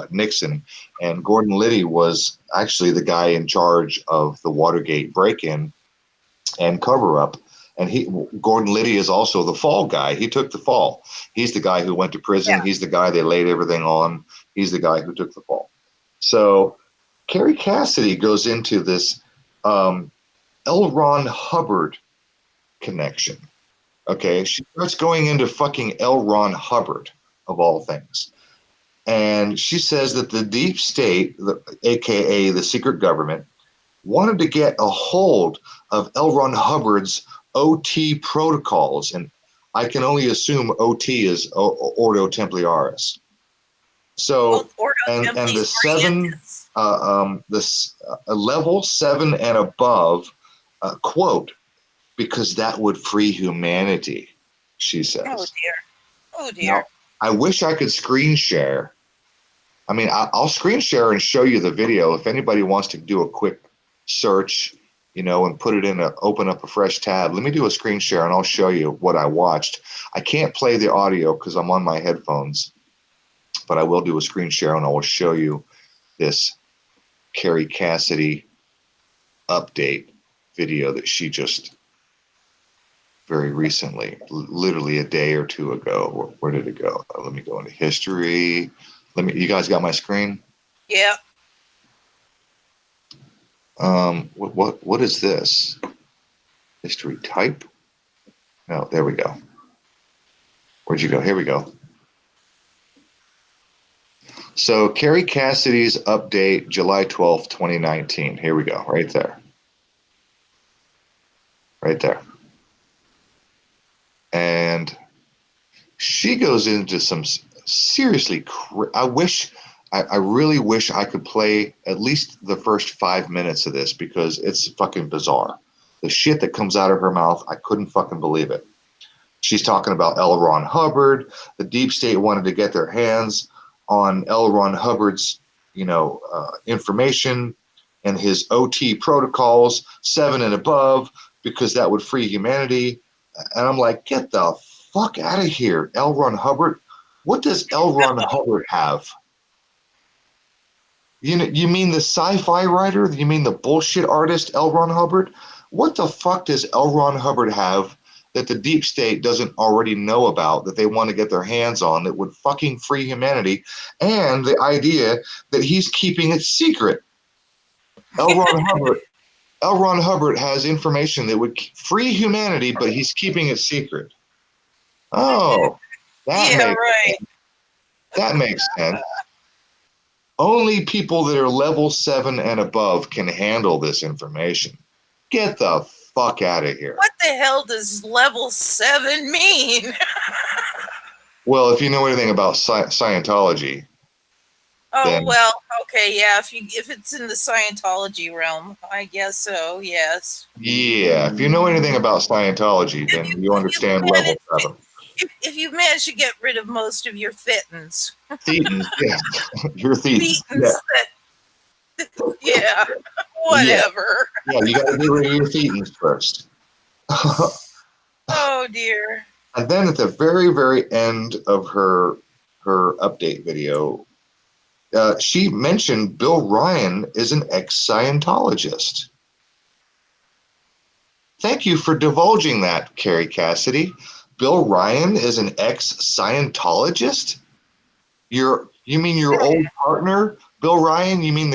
S1: Nixon. And Gordon Liddy was actually the guy in charge of the Watergate break-in and cover-up. And Gordon Liddy is also the fall guy. He took the fall. He's the guy who went to prison. Yeah. He's the guy they laid everything on. He's the guy who took the fall. So Carrie Cassidy goes into this L. Ron Hubbard connection. Okay, she starts going into fucking L. Ron Hubbard, of all things. And she says that the deep state, aka the secret government, wanted to get a hold of L. Ron Hubbard's OT protocols. And I can only assume OT is Ordo Templiaris. So, and the level 7 and above, quote, because that would free humanity, she says.
S3: Oh, dear. Oh, dear.
S1: Now, I wish I could screen share. I mean, I'll screen share and show you the video. If anybody wants to do a quick search, and open up a fresh tab, let me do a screen share and I'll show you what I watched. I can't play the audio because I'm on my headphones, but I will do a screen share and I will show you this Carrie Cassidy update video that she just very recently, literally a day or two ago. Where did it go? Let me go into history. You guys got my screen?
S3: Yeah.
S1: What is this? History type? No, there we go. Where'd you go? Here we go. So Carrie Cassidy's update, July 12th, 2019. Here we go, right there. Right there. And she goes into some seriously, I really wish I could play at least the first 5 minutes of this because it's fucking bizarre. The shit that comes out of her mouth, I couldn't fucking believe it. She's talking about L. Ron Hubbard. The deep state wanted to get their hands on L. Ron Hubbard's, information and his OT protocols, 7 and above, because that would free humanity. And I'm like, get the fuck out of here. L. Ron Hubbard What does L. Ron Hubbard have? You mean the sci-fi writer? You mean the bullshit artist L. Ron Hubbard? What the fuck does L. Ron Hubbard have that the deep state doesn't already know about, that they want to get their hands on, that would fucking free humanity, and the idea that he's keeping it secret? L. Ron Hubbard has information that would free humanity, but he's keeping it secret. Oh, that makes sense. Only people that are level 7 and above can handle this information. Get the fuck out of here.
S3: What the hell does level 7 mean?
S1: Well, if you know anything about Scientology.
S3: Oh, well, okay, yeah. If it's in the Scientology realm, I guess so, yes.
S1: Yeah, if you know anything about Scientology, then you understand level 7.
S3: If you've managed to get rid of most of your thetans.
S1: Thetans, yeah. Your thetans.
S3: Yeah, whatever.
S1: Yeah, you got to get rid of your thetans first.
S3: Oh, dear.
S1: And then at the very, very end of her update video, she mentioned Bill Ryan is an ex-Scientologist. Thank you for divulging that, Carrie Cassidy. Bill Ryan is an ex-Scientologist? You mean your old partner, Bill Ryan? You mean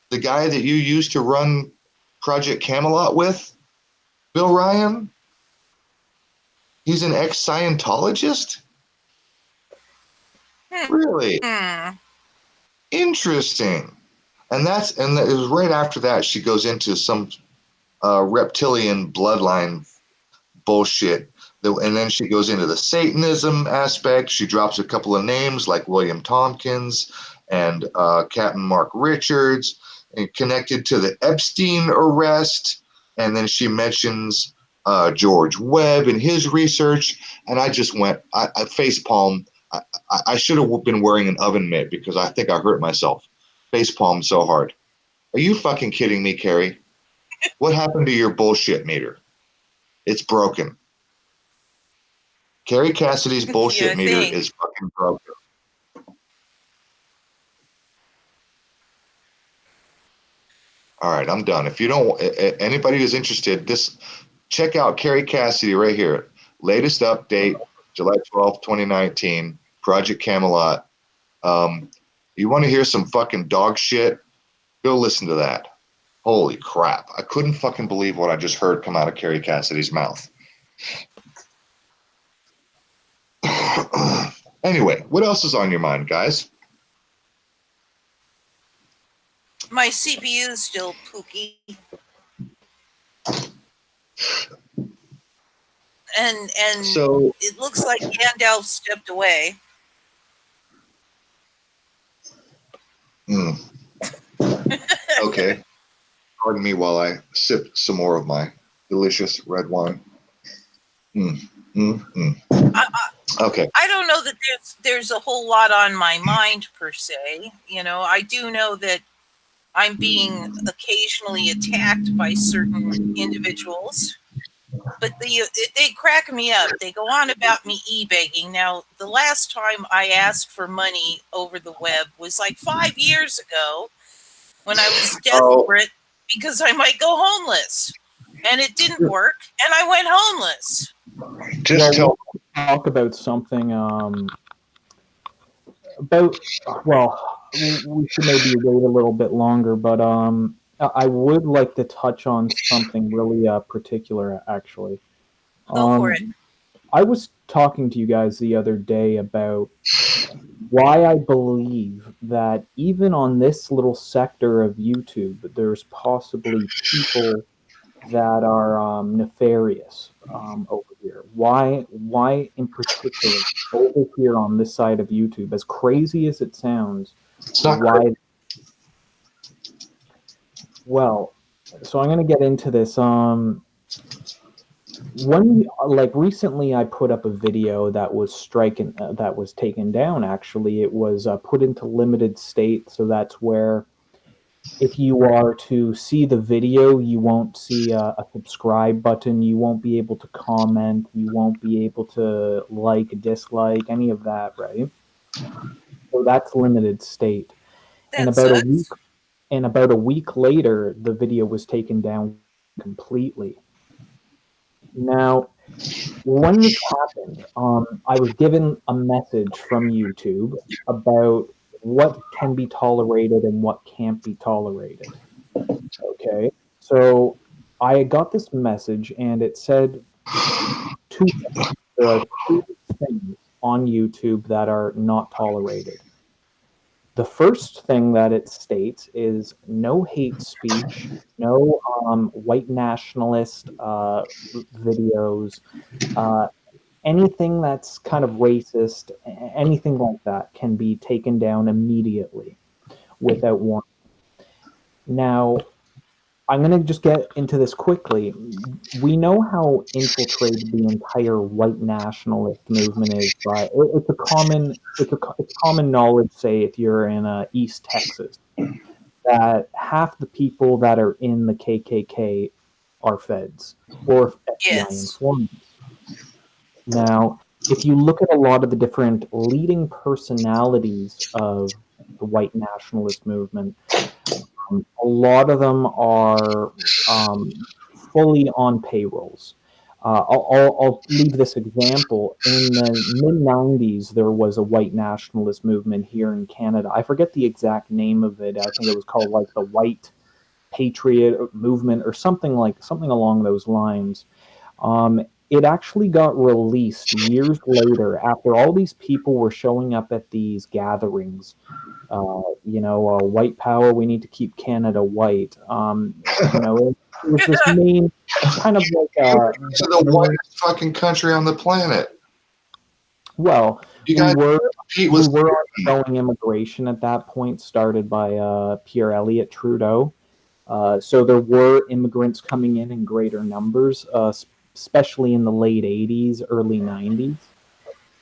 S1: the guy that you used to run Project Camelot with? Bill Ryan? He's an ex-Scientologist? Really? Interesting. And it was right after that she goes into some reptilian bloodline bullshit. And then she goes into the Satanism aspect. She drops a couple of names like William Tompkins and Captain Mark Richards, and connected to the Epstein arrest. And then she mentions George Webb and his research. And I just went, I facepalm. I should have been wearing an oven mitt because I think I hurt myself. Facepalm so hard. Are you fucking kidding me, Carrie? What happened to your bullshit meter? It's broken. Carrie Cassidy's bullshit meter is fucking broken. All right, I'm done. If you don't, anybody who's interested, check out Carrie Cassidy right here. Latest update, July 12th, 2019, Project Camelot. You want to hear some fucking dog shit? Go listen to that. Holy crap. I couldn't fucking believe what I just heard come out of Carrie Cassidy's mouth. Anyway, what else is on your mind, guys?
S3: My CPU is still pooky. And so it looks like Gandalf stepped away.
S1: Okay. Pardon me while I sip some more of my delicious red wine. Okay.
S3: I don't know that there's a whole lot on my mind per se. You know, I do know that I'm being occasionally attacked by certain individuals, but they crack me up. They go on about me e-begging. Now, the last time I asked for money over the web was like 5 years ago when I was desperate because I might go homeless. And it didn't work, and I went homeless.
S2: Just talk about something we should maybe wait a little bit longer, but I would like to touch on something really particular, actually.
S3: Go for it.
S2: I was talking to you guys the other day about why I believe that even on this little sector of YouTube, there's possibly people that are nefarious over here. Why in particular over here on this side of YouTube, as crazy as it sounds, why? Well, so I'm going to get into this. Recently I put up a video that was that was taken down. Actually, it was put into limited state, so that's where If you are to see the video, you won't see a subscribe button. You won't be able to comment. You won't be able to like, dislike, any of that, right? So that's limited state. And
S3: That sucks.
S2: about a week later, the video was taken down completely. Now, when this happened, I was given a message from YouTube about what can be tolerated and what can't be tolerated. Okay, so I got this message and it said two things. There are two things on YouTube that are not tolerated. The first thing that it states is no hate speech, no white nationalist videos, uh, anything that's kind of racist, anything like that can be taken down immediately without warning. Now, I'm going to just get into this quickly. We know how infiltrated the entire white nationalist movement is, but it's common knowledge. Say if you're in East Texas, that half the people that are in the KKK are feds or FBI
S3: Yes.
S2: informants. Now, if you look at a lot of the different leading personalities of the white nationalist movement, a lot of them are fully on payrolls. I'll leave this example. In the mid 90s, there was a white nationalist movement here in Canada. I forget the exact name of it. I think it was called like the White Patriot Movement or something along those lines. It actually got released years later after all these people were showing up at these gatherings. White power, we need to keep Canada white. It was this main, kind of like
S1: It's the whitest fucking country on the planet.
S2: Well,
S1: you guys
S2: we were undergoing immigration at that point, started by Pierre Elliott Trudeau. So there were immigrants coming in greater numbers, especially in the late 80s, early 90s.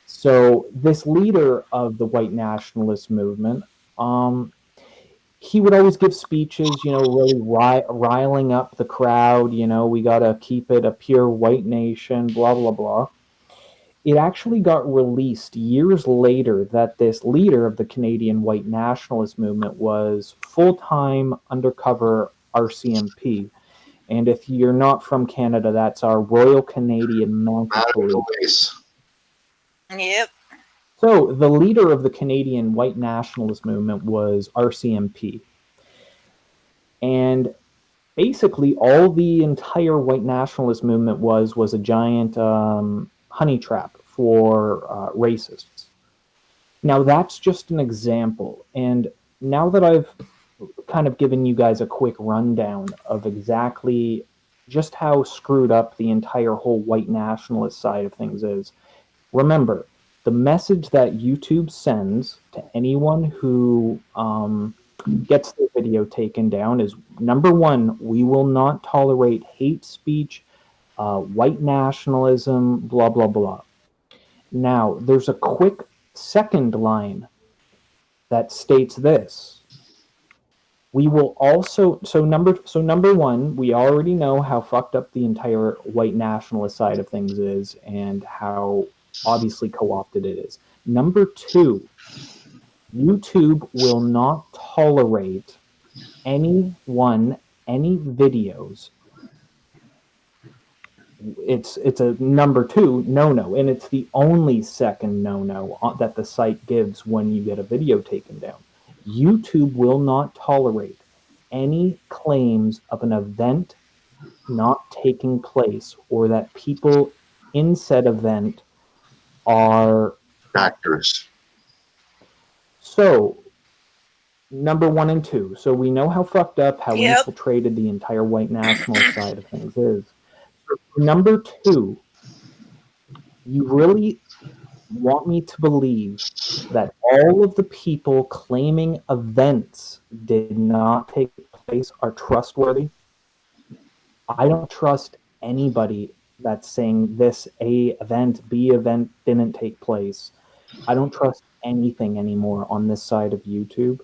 S2: So this leader of the white nationalist movement, he would always give speeches, really riling up the crowd. We got to keep it a pure white nation, blah, blah, blah. It actually got released years later that this leader of the Canadian white nationalist movement was full-time undercover RCMP. And if you're not from Canada, that's our Royal Canadian Mounted Police.
S3: Yep.
S2: So the leader of the Canadian white nationalist movement was RCMP. And basically all the entire white nationalist movement was a giant honey trap for racists. Now that's just an example. And now that I've kind of given you guys a quick rundown of exactly just how screwed up the entire whole white nationalist side of things is, remember, the message that YouTube sends to anyone who gets their video taken down is, number one, we will not tolerate hate speech, white nationalism, blah, blah, blah. Now, there's a quick second line that states this. We will also, so number one, we already know how fucked up the entire white nationalist side of things is and how obviously co-opted it is. Number two, YouTube will not tolerate any videos. It's a number two no, and it's the only second no that the site gives when you get a video taken down. YouTube will not tolerate any claims of an event not taking place or that people in said event are
S1: actors.
S2: So, number one and two. So we know how fucked up, how infiltrated the entire white nationalist side of things is. Number two, you really want me to believe that all of the people claiming events did not take place are trustworthy? I don't trust anybody that's saying this A event, B event didn't take place. I don't trust anything anymore on this side of YouTube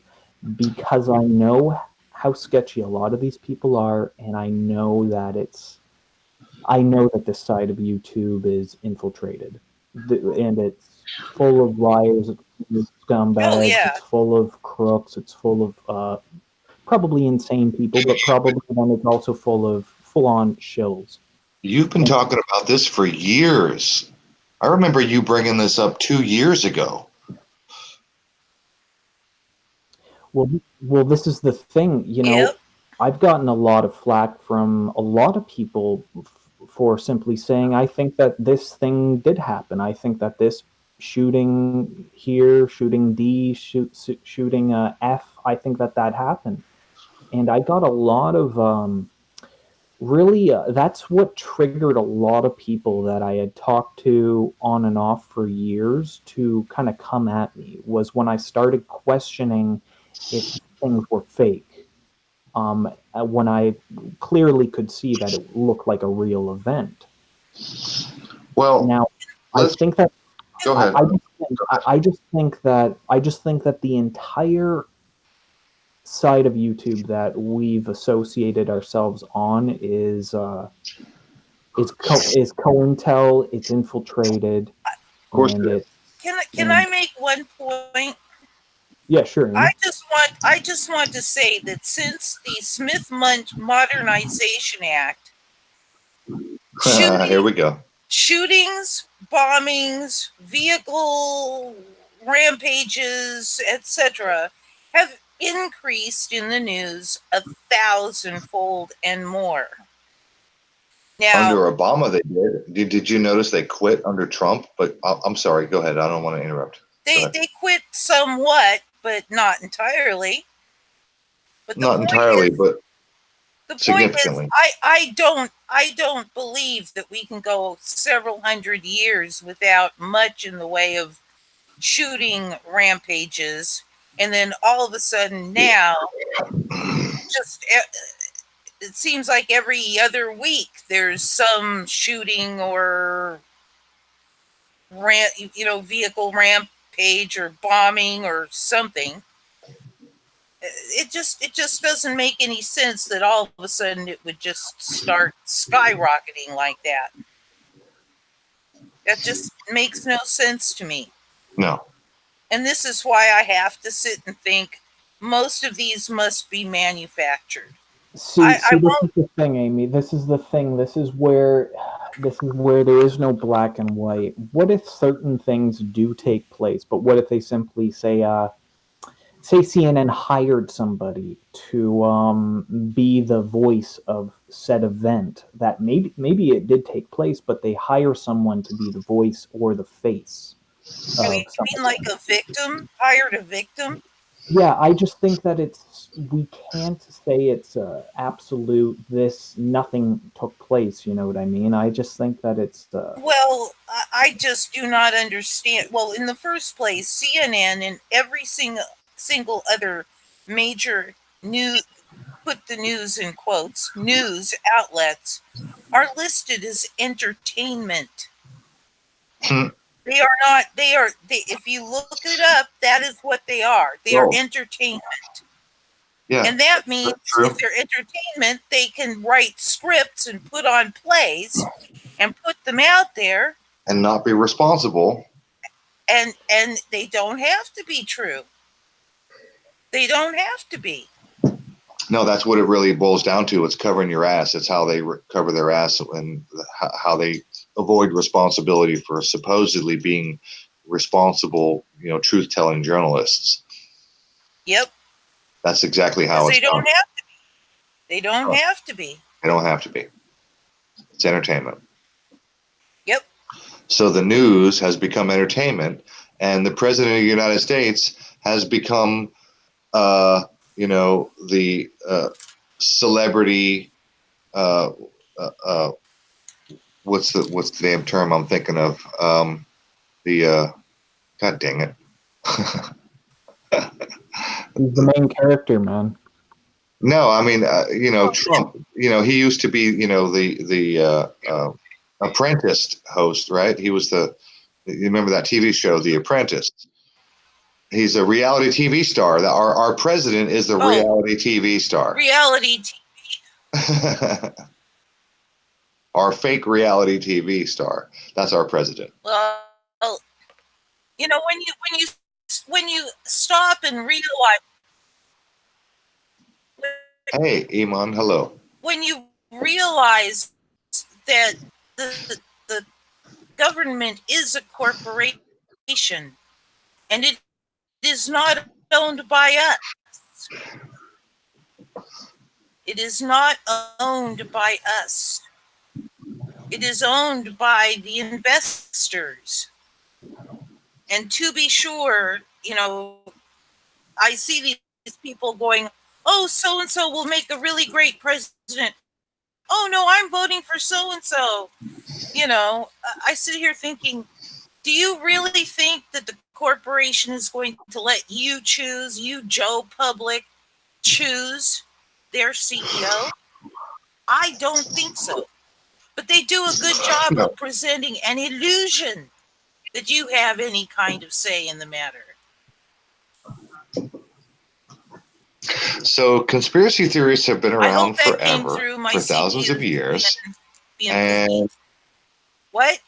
S2: because I know how sketchy a lot of these people are, and I know that this side of YouTube is infiltrated, and it's full of liars, it's full of
S3: Oh
S2: scumbags,
S3: yeah.
S2: it's full of crooks, it's full of probably insane people, but probably then it's also full of full-on shills.
S1: You've been talking about this for years. I remember you bringing this up 2 years ago.
S2: Well, this is the thing,
S3: Yep.
S2: I've gotten a lot of flack from a lot of people for simply saying, I think that this thing did happen. I think that this shooting here, shooting D, shooting F, I think that happened. And I got a lot of really, that's what triggered a lot of people that I had talked to on and off for years to kind of come at me, was when I started questioning if things were fake. When I clearly could see that it looked like a real event.
S1: Well,
S2: now I think that
S1: go ahead.
S2: I just think that the entire side of YouTube that we've associated ourselves on is COINTEL. It's infiltrated.
S1: Of course,
S2: and
S3: Can I make one point?
S2: Yeah, sure.
S3: I just want to say that since the Smith-Mundt Modernization Act,
S1: here we go.
S3: Shootings, bombings, vehicle rampages, etc., have increased in the news 1,000-fold and more. Now,
S1: under Obama, they did. Did you notice they quit under Trump? But I'm sorry. Go ahead. I don't want to interrupt.
S3: They quit somewhat, but not entirely. But
S1: not entirely, but
S3: the
S1: significantly.
S3: Point is, I don't believe that we can go several hundred years without much in the way of shooting rampages, and then all of a sudden now, just it seems like every other week there's some shooting or vehicle rampage or bombing or something. It just doesn't make any sense that all of a sudden it would just start skyrocketing like that. That just makes no sense to me.
S1: No.
S2: And
S3: this is why I have to sit and think most of these must be manufactured.
S2: See, this is the thing, Amy. This is the thing. This is where there is no black and white. What if certain things do take place, but what if they simply say CNN hired somebody to be the voice of said event, that maybe it did take place, but they hire someone to be the voice or the face.
S3: You mean like a victim? Hired a victim?
S2: Yeah, I just think that we can't say it's absolute, nothing took place, you know what I mean? I just think that it's...
S3: Well, I just do not understand. Well, in the first place, CNN and every single other major news, put the news in quotes, news outlets are listed as entertainment. They are not, if you look it up, that is what they are. They are entertainment.
S1: Yeah.
S3: And that means if they're entertainment, they can write scripts and put on plays and put them out there.
S1: And not be responsible.
S3: And they don't have to be true. They don't have to be.
S1: No, that's what it really boils down to. It's covering your ass. It's how they cover their ass and how they avoid responsibility for supposedly being responsible, truth-telling journalists.
S3: Yep.
S1: That's exactly how it's done.
S3: Have to be. They don't have to be.
S1: They don't have to be. It's entertainment.
S3: Yep.
S1: So the news has become entertainment, and the president of the United States has become, the celebrity. What's the damn term I'm thinking of? God dang it.
S2: He's the main character, man.
S1: No, I mean, Trump, he used to be, the Apprentice host, right? He was you remember that TV show, The Apprentice? He's a reality TV star. Our president is the reality TV star.
S3: Reality TV.
S1: Our fake reality TV star. That's our president.
S3: Well, you know, when you stop and realize.
S1: Hey, Iman, hello.
S3: When you realize that the government is a corporation and it is not owned by us. It is not owned by us. It is owned by the investors. And to be sure, you know, I see these people going, oh, so-and-so will make a really great president. Oh, no, I'm voting for so-and-so. You know, I sit here thinking, do you really think that the corporation is going to let you choose, you, Joe Public, choose their CEO? I don't think so. But they do a good job of presenting an illusion that you have any kind of say in the matter.
S1: So conspiracy theories have been around forever, for thousands of
S3: CPU
S1: years.
S3: And what?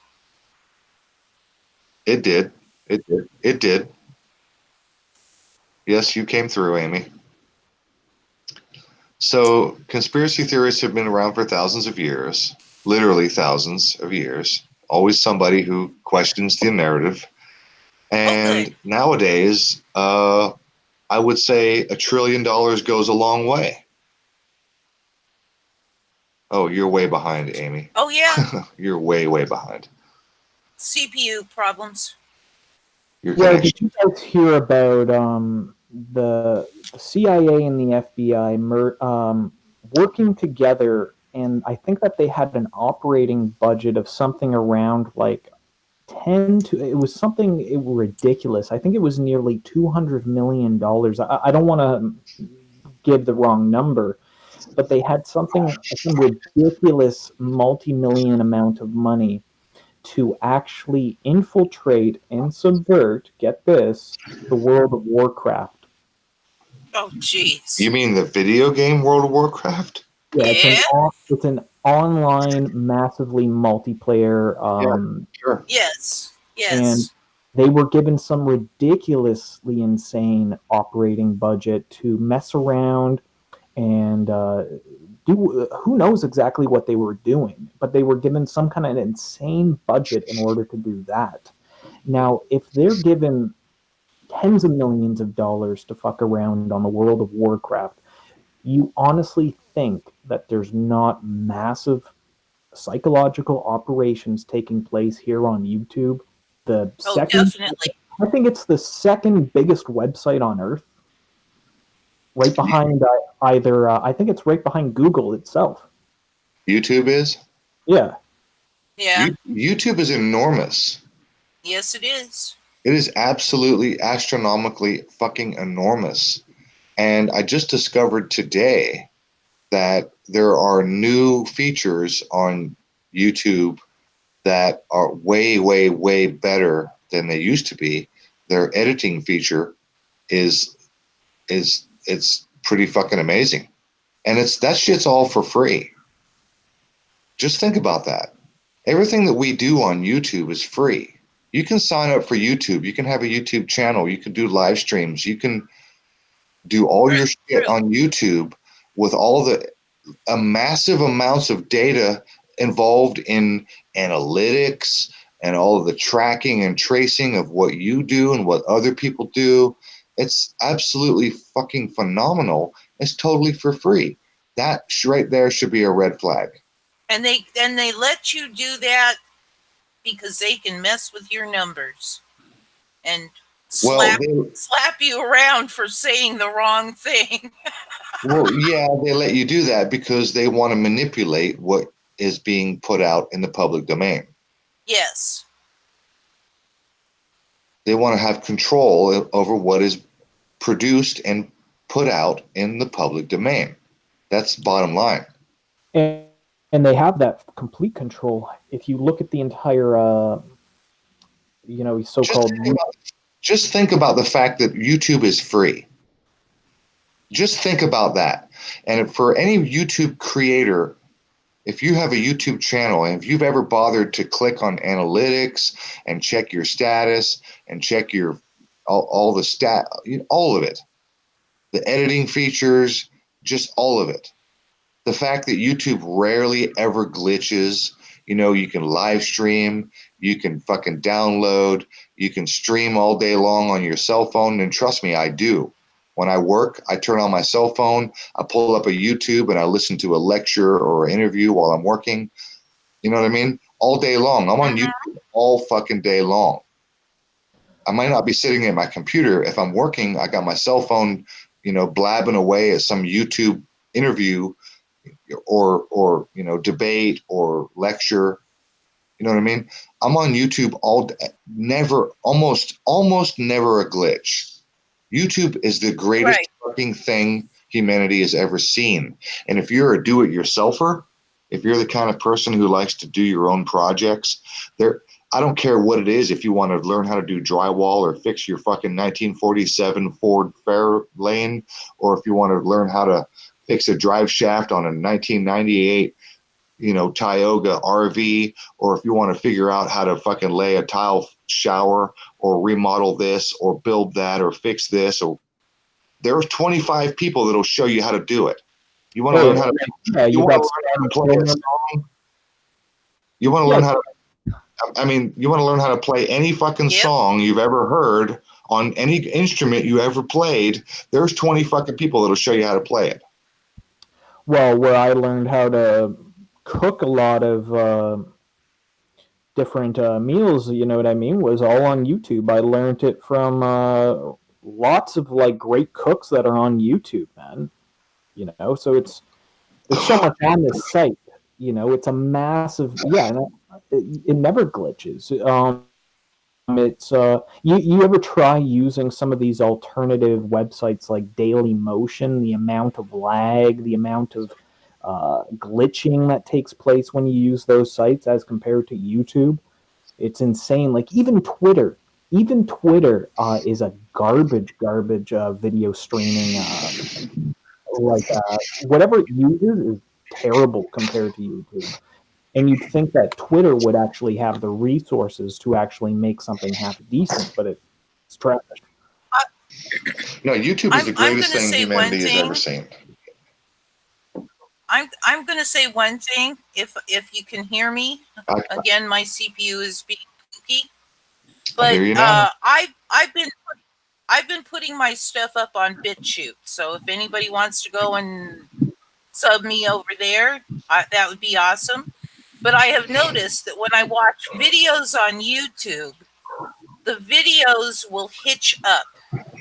S1: It did. It did. It did. Yes, you came through, Amy. So conspiracy theories have been around for thousands of years, literally thousands of years. Always somebody who questions the narrative. And nowadays, I would say $1 trillion goes a long way. Oh, you're way behind, Amy.
S3: Oh, yeah.
S1: You're way, way behind.
S3: CPU problems.
S2: Yeah, did you guys hear about the CIA and the FBI working together? And I think that they had an operating budget of something around like it was something ridiculous. I think it was nearly $200 million. I don't want to give the wrong number, but they had some ridiculous multi-million amount of money to actually infiltrate and subvert, get this, the World of Warcraft.
S3: Oh, jeez.
S1: You mean the video game World of Warcraft?
S2: Yeah, it's an online, massively multiplayer.
S1: Sure.
S3: Yes.
S2: And they were given some ridiculously insane operating budget to mess around and do who knows exactly what they were doing, but they were given some kind of insane budget in order to do that. Now, if they're given tens of millions of dollars to fuck around on the World of Warcraft, you honestly think that there's not massive psychological operations taking place here on YouTube?
S3: Definitely.
S2: I think it's the second biggest website on Earth. Right behind I think it's right behind Google itself.
S1: YouTube is?
S2: Yeah.
S3: Yeah.
S1: YouTube is enormous.
S3: Yes, it is.
S1: It is absolutely astronomically fucking enormous. And I just discovered today that there are new features on YouTube that are way, way, way better than they used to be. Their editing feature is it's pretty fucking amazing. And that shit's all for free. Just think about that. Everything that we do on YouTube is free. You can sign up for YouTube. You can have a YouTube channel. You can do live streams. You can do all your shit on YouTube with all the massive amounts of data involved in analytics and all of the tracking and tracing of what you do and what other people do. It's absolutely fucking phenomenal. It's totally for free. That right there should be a red flag.
S3: And they let you do that because they can mess with your numbers and slap you around for saying the wrong thing.
S1: Well, yeah, they let you do that because they want to manipulate what is being put out in the public domain.
S3: Yes.
S1: They want to have control over what is produced and put out in the public domain. That's bottom line.
S2: And they have that complete control. If you look at the entire, so-called...
S1: Just think about the fact that YouTube is free. Just think about that. And for any YouTube creator, if you have a YouTube channel and if you've ever bothered to click on analytics and check your status and check your all the all of it, the editing features, just all of it. The fact that YouTube rarely ever glitches, you know, you can live stream, you can fucking download, you can stream all day long on your cell phone. And trust me, I do. When I work, I turn on my cell phone, I pull up a YouTube and I listen to a lecture or an interview while I'm working. You know what I mean? All day long. I'm on YouTube all fucking day long. I might not be sitting at my computer. If I'm working, I got my cell phone, you know, blabbing away at some YouTube interview or you know, debate or lecture. You know what I mean? I'm on YouTube all day, almost never a glitch. YouTube is the greatest fucking thing humanity has ever seen. And if you're a do-it-yourselfer, if you're the kind of person who likes to do your own projects, I don't care what it is. If you want to learn how to do drywall or fix your fucking 1947 Ford Fairlane, or if you want to learn how to fix a drive shaft on a 1998, you know, Tioga RV, or if you want to figure out how to fucking lay a tile shower or remodel this or build that or fix this, or there's 25 people that'll show you how to do it. You want to learn how to you want to learn how to play a song? You want to learn how to you want to learn how to play any fucking song you've ever heard on any instrument you ever played. There's 20 fucking people that'll show you how to play it.
S2: Well, where I learned how to cook a lot of different meals, you know what I mean, was all on YouTube. I learned it from lots of like great cooks that are on YouTube, man. You know, so it's so much on this site. You know, it's a massive it never glitches. It's you ever try using some of these alternative websites like Daily Motion? The amount of lag, the amount of glitching that takes place when you use those sites as compared to YouTube, it's insane. Like even Twitter is a garbage video streaming. Whatever it uses is terrible compared to YouTube. And you'd think that Twitter would actually have the resources to actually make something half decent, but it's trash.
S1: No, YouTube is the greatest thing humanity has ever seen.
S3: I'm going to say one thing. If you can hear me, again, my CPU is being kooky. But I've been putting my stuff up on BitChute. So if anybody wants to go and sub me over there, that would be awesome. But I have noticed that when I watch videos on YouTube, the videos will hitch up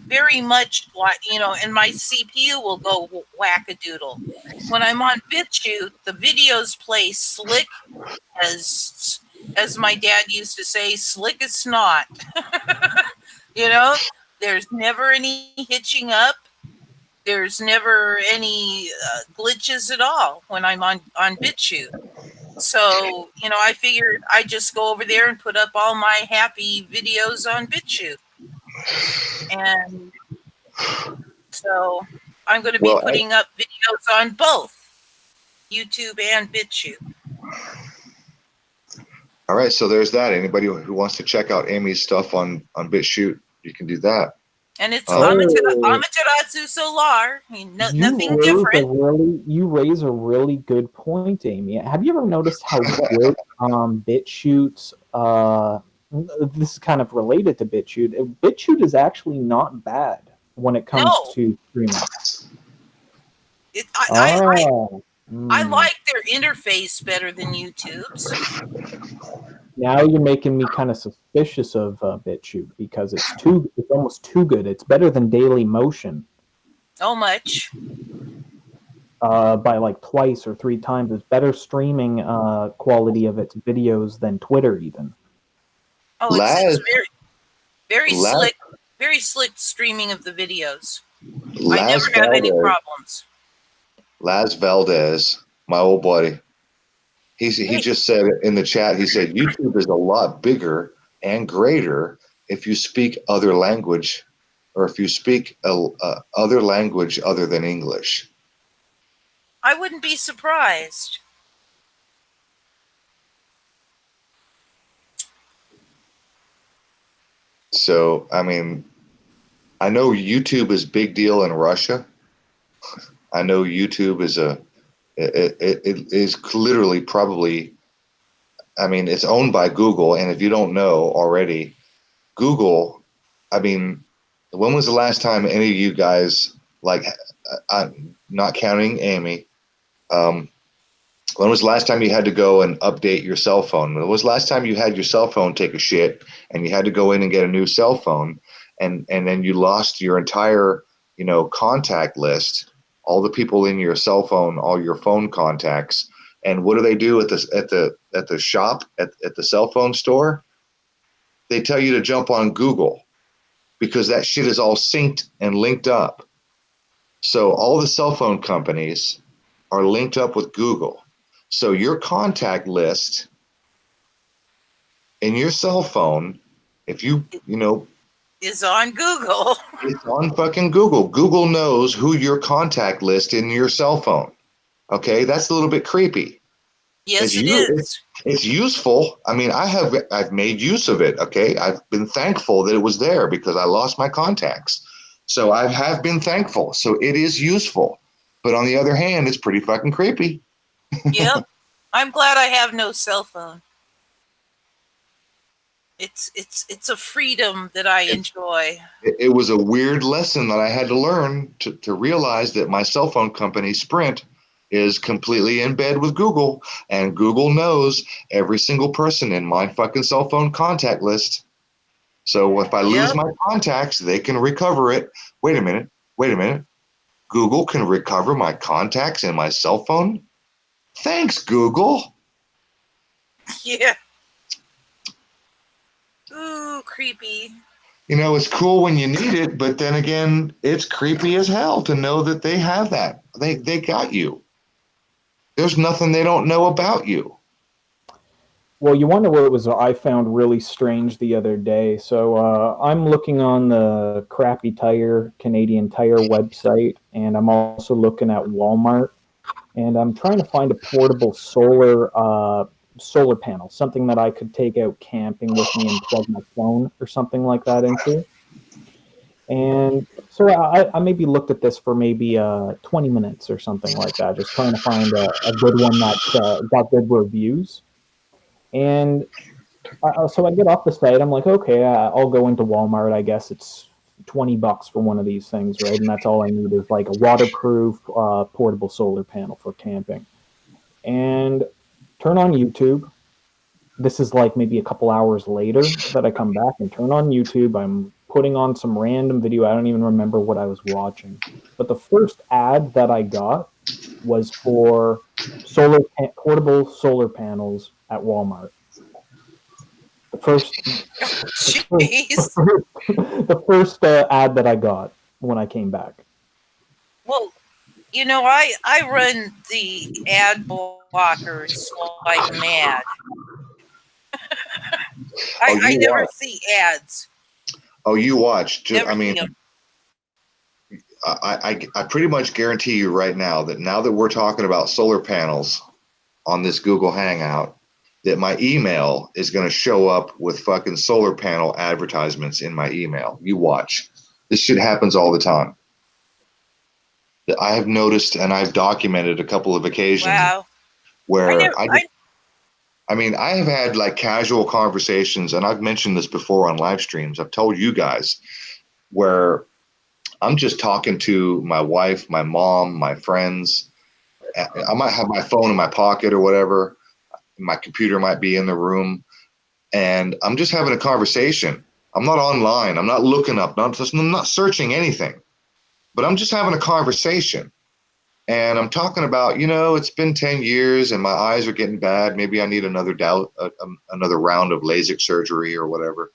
S3: very much, you know, and my CPU will go wackadoodle. When I'm on BitChute, the videos play slick as my dad used to say, slick as snot. You know, there's never any hitching up. There's never any glitches at all when I'm on BitChute. So, you know, I figured I'd just go over there and put up all my happy videos on BitChute. And so I'm going to be putting up videos on both YouTube and BitChute.
S1: All right, so there's that. Anybody who wants to check out Amy's stuff on BitChute, you can do that.
S3: And it's Amaterasu Solar. I mean, nothing different.
S2: You raise a really good point, Amy. Have you ever noticed how good BitChute's this is kind of related to BitChute. BitChute is actually not bad when it comes to streaming.
S3: I like their interface better than YouTube's.
S2: Now you're making me kind of suspicious of BitChute because it's almost too good. It's better than Daily Motion.
S3: How much?
S2: By like twice or three times. It's better streaming quality of its videos than Twitter even.
S3: Oh, it's very slick, very slick streaming of the videos. I never have any problems.
S1: Laz Valdez, my old buddy, he just said in the chat, he said, YouTube is a lot bigger and greater if you speak other language, or if you speak other language other than English.
S3: I wouldn't be surprised.
S1: So, I mean, I know YouTube is big deal in Russia. I know YouTube is it is literally probably, I mean, it's owned by Google. And if you don't know already, Google, I mean, when was the last time any of you guys, like, not counting Amy, when was the last time you had to go and update your cell phone? When was the last time you had your cell phone take a shit and you had to go in and get a new cell phone, and then you lost your entire, contact list, all the people in your cell phone, all your phone contacts, and what do they do at the shop at the cell phone store? They tell you to jump on Google because that shit is all synced and linked up. So all the cell phone companies are linked up with Google. So your contact list in your cell phone, if you
S3: is on Google.
S1: It's on fucking Google. Google knows who your contact list in your cell phone. Okay, that's a little bit creepy.
S3: Yes, it is.
S1: It's useful. I mean, I've made use of it. Okay, I've been thankful that it was there because I lost my contacts. So I have been thankful. So it is useful. But on the other hand, it's pretty fucking creepy.
S3: Yep. I'm glad I have no cell phone. It's a freedom that I enjoy.
S1: It was a weird lesson that I had to learn to realize that my cell phone company, Sprint, is completely in bed with Google, and Google knows every single person in my fucking cell phone contact list. So if I lose my contacts, they can recover it. Wait a minute. Google can recover my contacts in my cell phone? Thanks, Google.
S3: Yeah. Ooh, creepy.
S1: It's cool when you need it, but then again, it's creepy as hell to know that they have that. They got you. There's nothing they don't know about you.
S2: Well, you wonder what it was I found really strange the other day. So I'm looking on the Crappy Tire, Canadian Tire website, and I'm also looking at Walmart, and I'm trying to find a portable solar panel, something that I could take out camping with me and plug my phone or something like that into. And so I maybe looked at this for maybe 20 minutes or something like that, just trying to find a good one that got good reviews. And so I get off the site. I'm like, okay, I'll go into Walmart. I guess it's $20 for one of these things, right? And that's all I need is like a waterproof portable solar panel for camping. And turn on YouTube. This is like maybe a couple hours later that I come back and turn on YouTube. I'm putting on some random video. I don't even remember what I was watching. But the first ad that I got was for portable solar panels at Walmart. The first ad that I got when I came back.
S3: Well, I run the ad blockers like mad. I never see ads.
S1: Oh, you watch. I pretty much guarantee you right now that we're talking about solar panels on this Google Hangout, that my email is going to show up with fucking solar panel advertisements in my email. You watch. This shit happens all the time. I have noticed, and I've documented a couple of occasions where I have had like casual conversations, and I've mentioned this before on live streams. I've told you guys where I'm just talking to my wife, my mom, my friends. I might have my phone in my pocket or whatever. My computer might be in the room, and I'm just having a conversation. I'm not online. I'm not looking up. I'm not searching anything, but I'm just having a conversation. And I'm talking about, it's been 10 years and my eyes are getting bad. Maybe I need another round of LASIK surgery or whatever.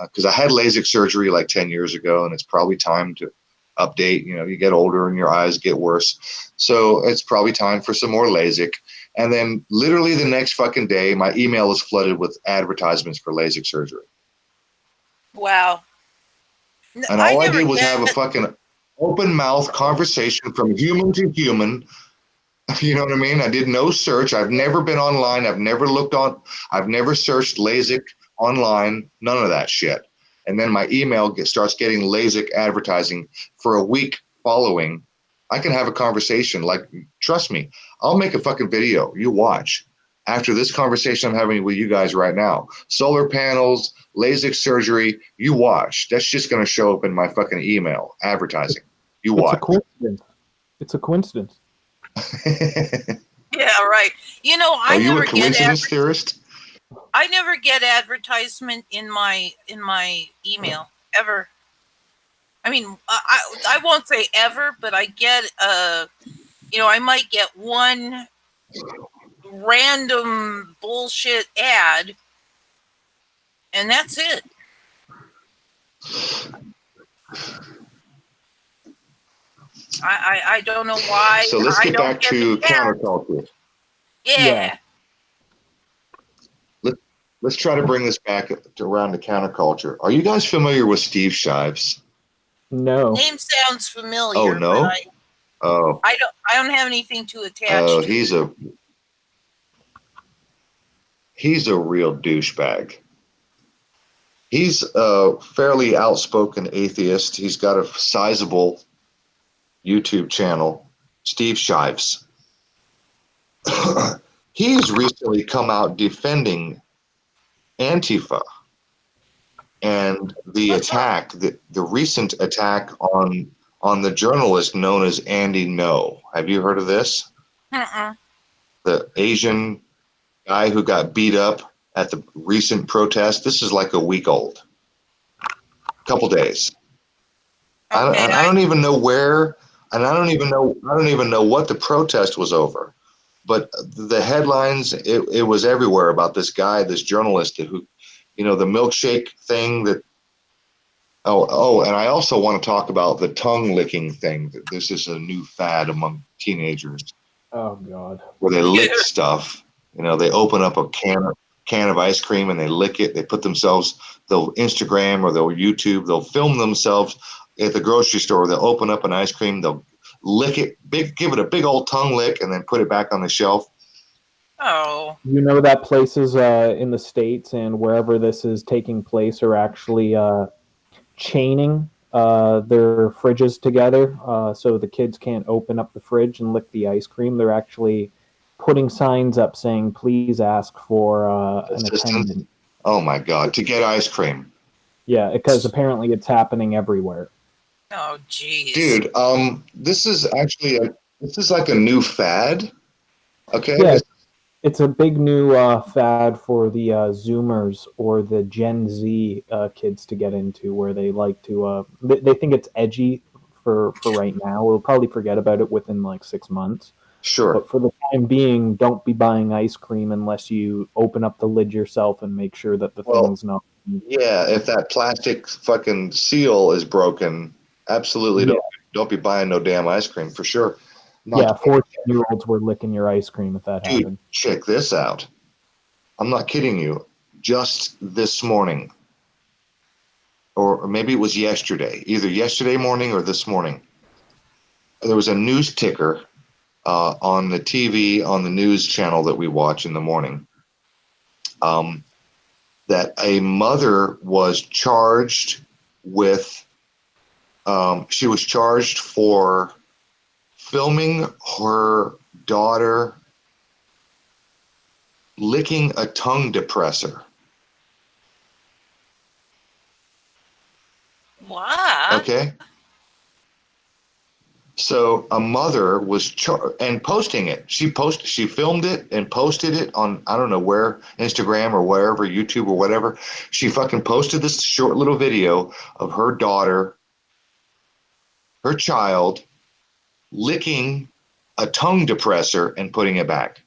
S1: Because I had LASIK surgery like 10 years ago, and it's probably time to update. You get older and your eyes get worse. So it's probably time for some more LASIK. And then literally the next fucking day, my email is flooded with advertisements for LASIK surgery.
S3: Wow.
S1: And all I did was have a fucking open mouth conversation from human to human. You know what I mean? I did no search. I've never been online. I've never searched LASIK online. None of that shit. And then my email starts getting LASIK advertising for a week following. I can have a conversation. Like, trust me, I'll make a fucking video. You watch. After this conversation I'm having with you guys right now, solar panels, LASIK surgery, you watch. That's just going to show up in my fucking email advertising. You watch.
S2: It's a coincidence. It's a coincidence.
S3: Yeah, right. You know,
S1: Are you a coincidence theorist?
S3: I never get advertisement in my email ever. I mean, I won't say ever, but I get I might get one random bullshit ad, and that's it. I don't know why.
S1: So let's get back to counterculture.
S3: Yeah.
S1: Let's try to bring this back around to counterculture. Are you guys familiar with Steve Shives?
S2: No.
S3: Name sounds familiar.
S1: Oh no.
S3: I don't have anything to attach to.
S1: He's a real douchebag. He's a fairly outspoken atheist. He's got a sizable YouTube channel, Steve Shives. He's recently come out defending Antifa and the attack, the recent attack on the journalist known as Andy No. Have you heard of this? The Asian guy who got beat up at the recent protest. This is like a week old, couple days. Okay, I don't even know where, and I don't even know what the protest was over. But the headlines, it was everywhere about this guy, this journalist who, the milkshake thing that. Oh, and I also want to talk about the tongue licking thing. This is a new fad among teenagers.
S2: Oh God.
S1: Where they lick stuff. They open up a can of ice cream and they lick it. They put themselves, they'll Instagram or they'll YouTube, they'll film themselves at the grocery store. They'll open up an ice cream, they'll lick it, give it a big old tongue lick, and then put it back on the shelf.
S3: Oh.
S2: You know that places in the States and wherever this is taking place are actually chaining their fridges together so the kids can't open up the fridge and lick the ice cream. They're actually putting signs up saying, please ask for an attendant.
S1: Oh my God, to get ice cream.
S2: Yeah, because apparently it's happening everywhere.
S3: Oh, geez.
S1: Dude, this is like a new fad. Okay.
S2: Yeah, it's a big new fad for the Zoomers or the Gen Z kids to get into, where they like to, they think it's edgy for right now. We'll probably forget about it within like 6 months.
S1: Sure.
S2: But for the time being, don't be buying ice cream unless you open up the lid yourself and make sure that the thing's not.
S1: Yeah, if that plastic fucking seal is broken, absolutely don't be buying no damn ice cream for sure.
S2: Yeah, 14-year-olds were licking your ice cream if that happened.
S1: Check this out. I'm not kidding you. Just this morning, or maybe it was yesterday, either yesterday morning or this morning, there was a news ticker on the TV, on the news channel that we watch in the morning, that a mother was charged with, she was charged for filming her daughter licking a tongue depressor.
S3: What?
S1: Okay. So a mother was and posting it. She filmed it and posted it on, I don't know where, Instagram or wherever, YouTube or whatever. She fucking posted this short little video of her daughter, her child, licking a tongue depressor and putting it back.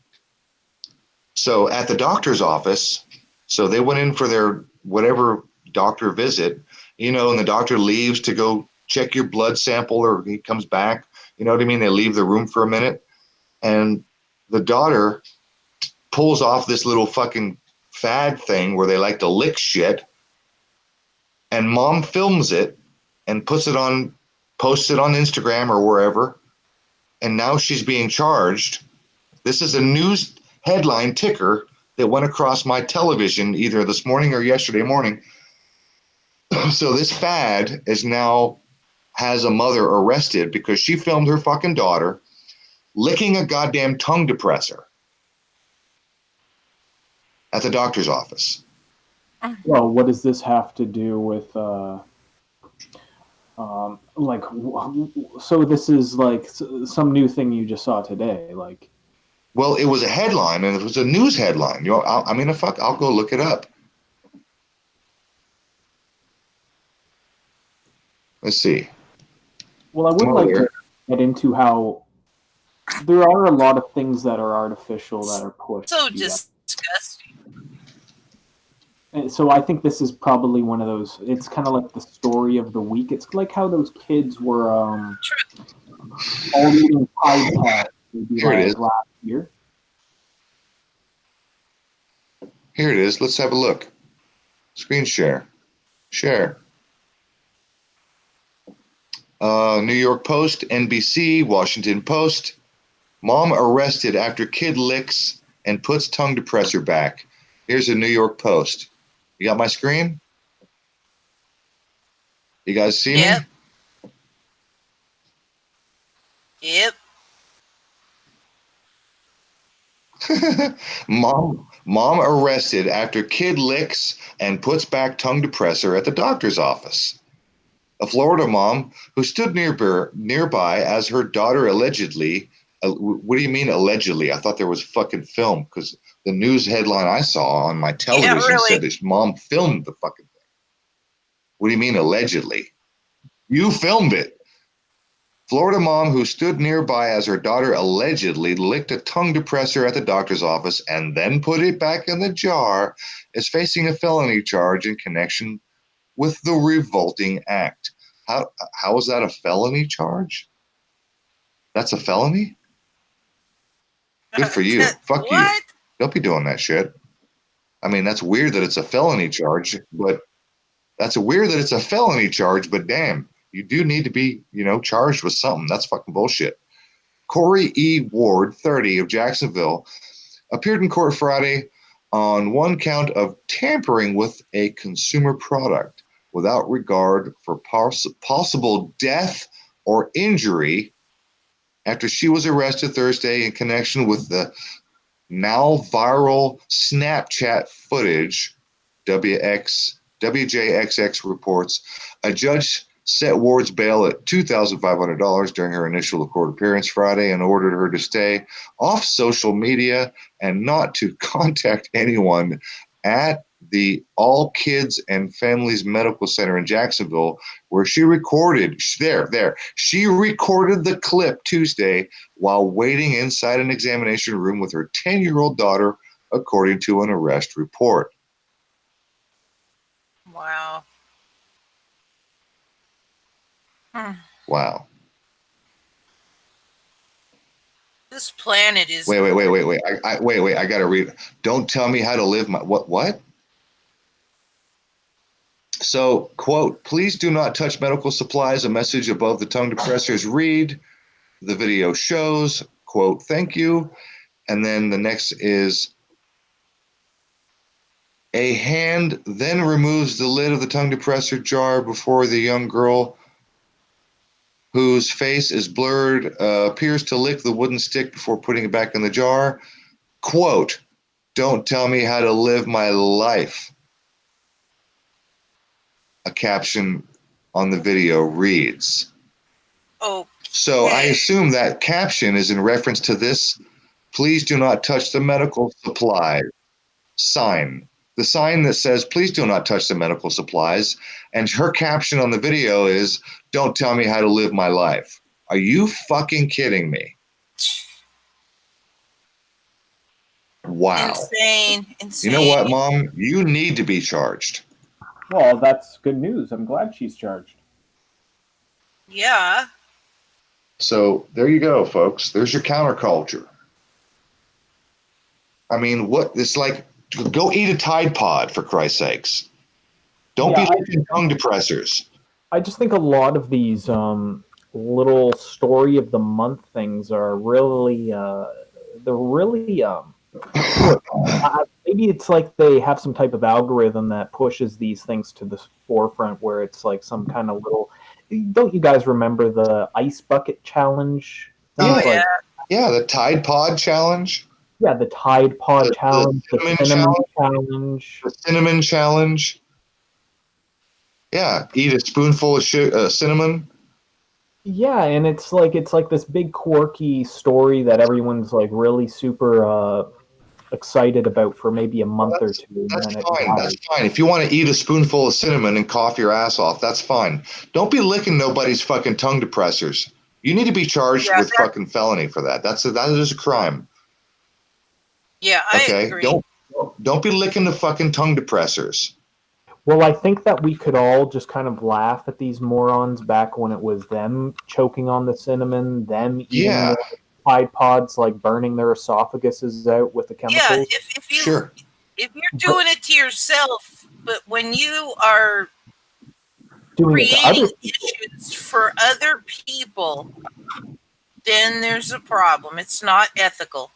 S1: So at the doctor's office, so they went in for their whatever doctor visit, and the doctor leaves to go check your blood sample, or he comes back, you know what I mean? They leave the room for a minute, and the daughter pulls off this little fucking fad thing where they like to lick shit, and mom films it and posts it on Instagram or wherever, and now she's being charged. This is a news headline ticker that went across my television either this morning or yesterday morning. So this fad is now has a mother arrested because she filmed her fucking daughter licking a goddamn tongue depressor at the doctor's office.
S2: Well, what does this have to do with, so this is like some new thing you just saw today, like.
S1: Well, it was a headline, and it was a news headline. I'll go look it up. Let's see.
S2: Well, I would like to get into how there are a lot of things that are artificial that are pushed.
S3: So disgusting.
S2: And so I think this is probably one of those. It's kind of like the story of the week. It's like how those kids were all eating Tide Pods.
S1: Here it is.
S2: Last year.
S1: Here it is. Let's have a look. Screen share. Share. New York Post, NBC, Washington Post. Mom arrested after kid licks and puts tongue depressor back. Here's a New York Post. You got my screen? You guys see me?
S3: Yep.
S1: Mom arrested after kid licks and puts back tongue depressor at the doctor's office. A Florida mom who stood nearby as her daughter allegedly, what do you mean allegedly? I thought there was fucking film because the news headline I saw on my television said his mom filmed the fucking thing. What do you mean allegedly? You filmed it. Florida mom who stood nearby as her daughter allegedly licked a tongue depressor at the doctor's office and then put it back in the jar is facing a felony charge in connection with the revolting act. How is that a felony charge? That's a felony? Good for you. Fuck you. Don't be doing that shit. I mean, that's weird that it's a felony charge, but damn, you do need to be, charged with something. That's fucking bullshit. Corey E. Ward, 30, of Jacksonville, appeared in court Friday on one count of tampering with a consumer product without regard for possible death or injury after she was arrested Thursday in connection with the now viral Snapchat footage, WJXX reports. A judge set Ward's bail at $2,500 during her initial court appearance Friday and ordered her to stay off social media and not to contact anyone at the All Kids and Families Medical Center in Jacksonville, where she recorded the clip Tuesday while waiting inside an examination room with her 10-year-old daughter, according to an arrest report.
S3: Wow.
S1: Wow.
S3: This planet is.
S1: Wait. I gotta read. Don't tell me how to live my what? So, quote, please do not touch medical supplies. A message above the tongue depressors read. The video shows, quote, thank you. And then the next is a hand then removes the lid of the tongue depressor jar before the young girl, whose face is blurred, appears to lick the wooden stick before putting it back in the jar. Quote, don't tell me how to live my life. A caption on the video reads.
S3: Oh.
S1: So I assume that caption is in reference to this, please do not touch the medical supply sign. The sign that says, please do not touch the medical supplies. And her caption on the video is, don't tell me how to live my life. Are you fucking kidding me? Wow.
S3: Insane.
S1: You know what, Mom? You need to be charged.
S2: Well, that's good news. I'm glad she's charged.
S3: Yeah.
S1: So there you go, folks. There's your counterculture. I mean, what? It's like, go eat a Tide Pod, for Christ's sakes. Don't be licking tongue depressors.
S2: I just think a lot of these little story of the month things are really they're really maybe it's like they have some type of algorithm that pushes these things to the forefront where it's like some kind of little. Don't you guys remember the ice bucket challenge?
S3: Oh yeah.
S1: Yeah, the Tide Pod challenge.
S2: Yeah, the Tide Pod challenge, the cinnamon challenge.
S1: The cinnamon challenge. Yeah, eat a spoonful of cinnamon.
S2: Yeah, and it's like this big quirky story that everyone's like really super excited about for maybe a month or two.
S1: That's fine. That's fine. If you want to eat a spoonful of cinnamon and cough your ass off, that's fine. Don't be licking nobody's fucking tongue depressors. You need to be charged with fucking felony for that. That is a crime.
S3: Yeah, I agree.
S1: Don't be licking the fucking tongue depressors.
S2: Well, I think that we could all just kind of laugh at these morons back when it was them choking on the cinnamon, them eating the Tide Pods, like burning their esophaguses out with the chemicals.
S3: Yeah, if you're doing it to yourself, but when you are creating issues for other people, then there's a problem. It's not ethical.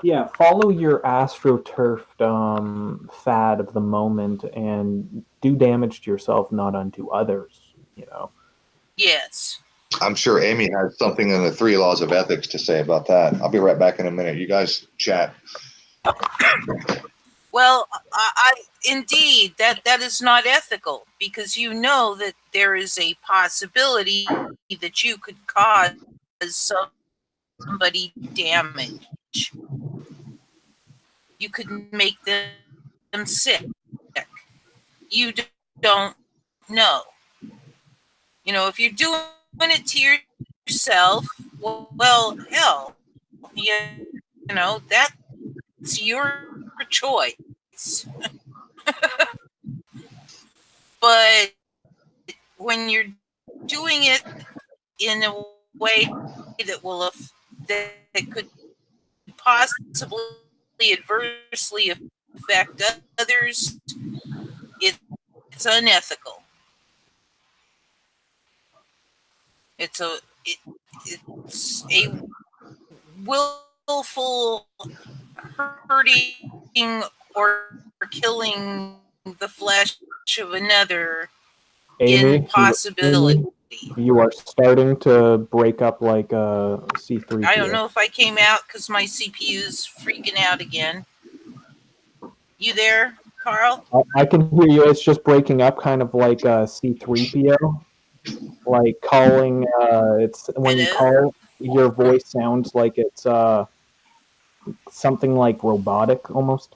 S2: Yeah, follow your astroturfed fad of the moment and do damage to yourself, not unto others, you know.
S3: Yes.
S1: I'm sure Amy has something in the 3 laws of ethics to say about that. I'll be right back in a minute. You guys chat.
S3: Well, indeed, that is not ethical, because you know that there is a possibility that you could cause somebody damage. You could make them sick. You don't know. You know, if you're doing it to yourself, well, hell, you know, that's your choice. But when you're doing it in a way that could possibly adversely affect others, it's unethical. It's a willful hurting or killing the flesh of another.
S2: Amy,
S3: impossibility.
S2: You are starting to break up like a C3.
S3: I don't know if I came out because my CPU's freaking out again. You there, Carl?
S2: I can hear you. It's just breaking up, kind of like a C3PO. Like calling, it's when you call, your voice sounds like it's something like robotic almost.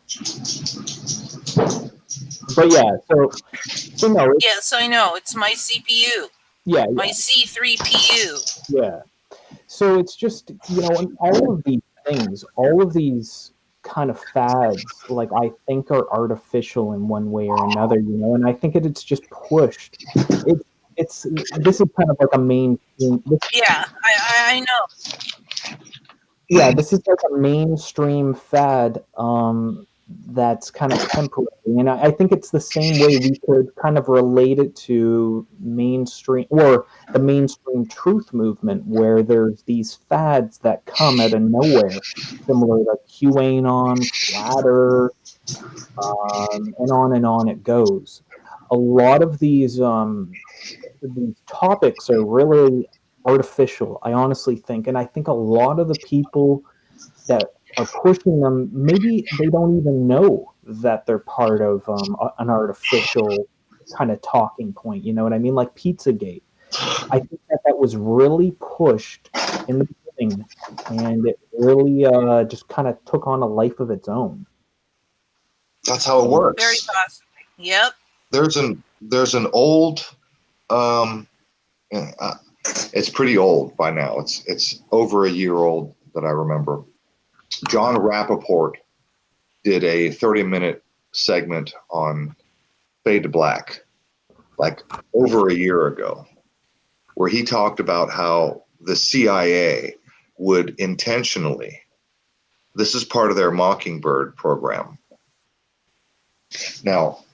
S2: But yeah, so no.
S3: Yes, I know. It's my CPU.
S2: Yeah.
S3: My C3PU.
S2: Yeah. So it's just, you know, all of these things, all of these kind of fads, like I think are artificial in one way or another, you know, and I think it's just pushed. This is kind of like a mainstream.
S3: Yeah, I know.
S2: Yeah, this is like a mainstream fad that's kind of temporary, and I think it's the same way we could kind of relate it to mainstream or the mainstream truth movement, where there's these fads that come out of nowhere, similar to QAnon, Flat Earth, and on it goes. A lot of these topics are really artificial, I honestly think, and I think a lot of the people that are pushing them, maybe they don't even know that they're part of an artificial kind of talking point, you know what I mean? Like Pizzagate. I think that was really pushed in the beginning, and it really just kind of took on a life of its own.
S1: That's how it works.
S3: Very possibly. Yep.
S1: There's an old it's pretty old by now. It's over a year old that I remember. John Rappaport did a 30-minute segment on Fade to Black, like over a year ago, where he talked about how the CIA would intentionally, this is part of their Mockingbird program, Now,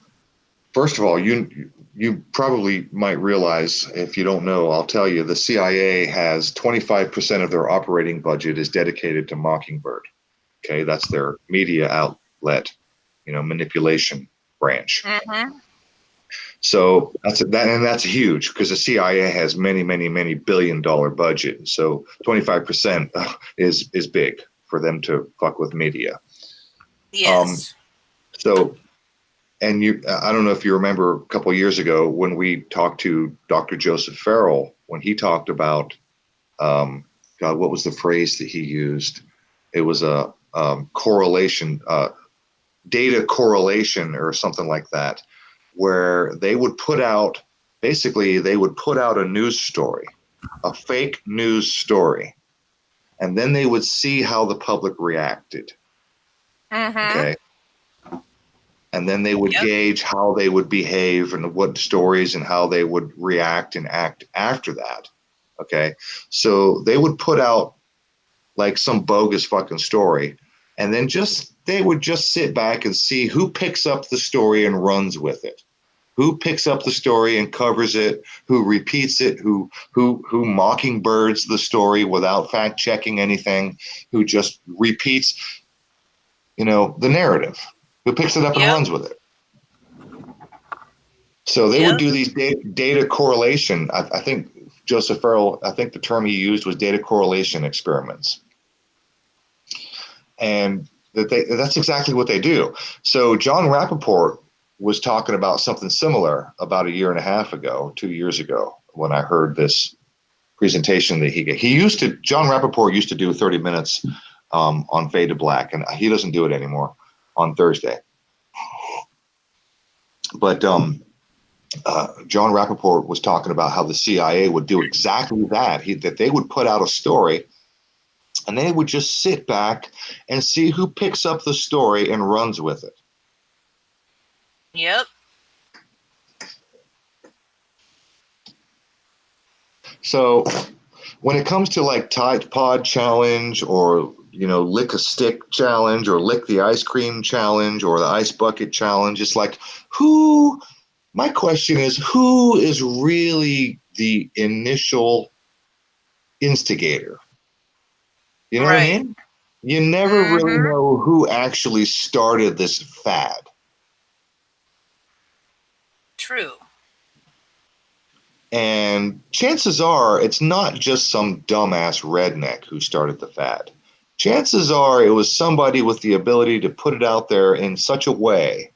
S1: first of all, you probably might realize, if you don't know, I'll tell you, the CIA has 25% of their operating budget is dedicated to Mockingbird. Okay, that's their media outlet, manipulation branch.
S3: Mm-hmm.
S1: So that's huge, because the CIA has many, many, many $billion budget. So 25% is big for them to fuck with media.
S3: Yes.
S1: So, and I don't know if you remember a couple of years ago when we talked to Dr. Joseph Farrell, when he talked about, God, what was the phrase that he used? It was a correlation, data correlation or something like that, where they would put out a news story, a fake news story, and then they would see how the public reacted.
S3: Mm-hmm.
S1: Okay. And then they would gauge how they would behave and what stories and how they would react and act after that. Okay. So they would put out like some bogus fucking story, and then they would just sit back and see who picks up the story and runs with it. Who picks up the story and covers it, who repeats it, who mockingbirds the story without fact checking anything, who just repeats, the narrative, who picks it up and runs with it. So they would do these data correlation. I think Joseph Farrell, I think the term he used was data correlation experiments. And that's exactly what they do. So John Rappaport was talking about something similar about a year and a half ago, 2 years ago, when I heard this presentation that he gave. John Rappaport used to do 30 minutes on Fade to Black, and he doesn't do it anymore on Thursday. But John Rappaport was talking about how the CIA would do exactly that, that they would put out a story, and they would just sit back and see who picks up the story and runs with it.
S3: Yep.
S1: So when it comes to like Tide Pod challenge, or lick a stick challenge, or lick the ice cream challenge, or the ice bucket challenge, it's like, my question is, who is really the initial instigator? You know what I mean? You never really know who actually started this fad.
S3: True.
S1: And chances are it's not just some dumbass redneck who started the fad. Chances are it was somebody with the ability to put it out there in such a way,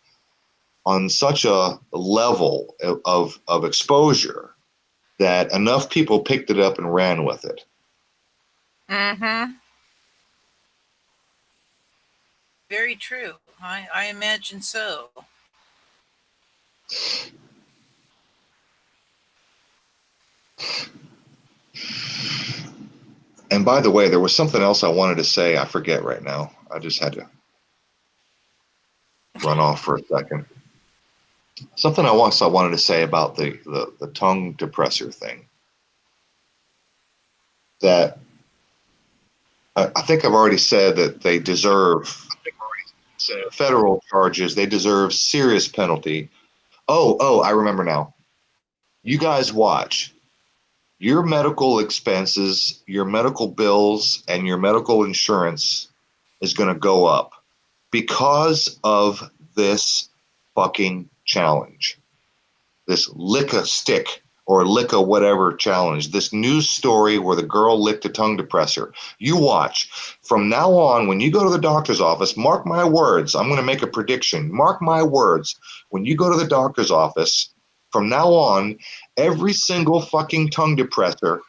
S1: on such a level of exposure, that enough people picked it up and ran with it.
S3: Mm-hmm. Very true. I imagine so.
S1: And by the way, there was something else I wanted to say. I forget right now. I just had to run off for a second. Something I wanted to say about the tongue depressor thing. That I think I've already said that they deserve federal charges. They deserve serious penalty. Oh, I remember now. You guys watch. Your medical expenses, your medical bills, and your medical insurance is going to go up because of this fucking challenge. This lick a stick or lick a whatever challenge. This news story where the girl licked a tongue depressor. You watch. From now on, when you go to the doctor's office, mark my words. I'm going to make a prediction. Mark my words. When you go to the doctor's office, from now on, every single fucking tongue depressor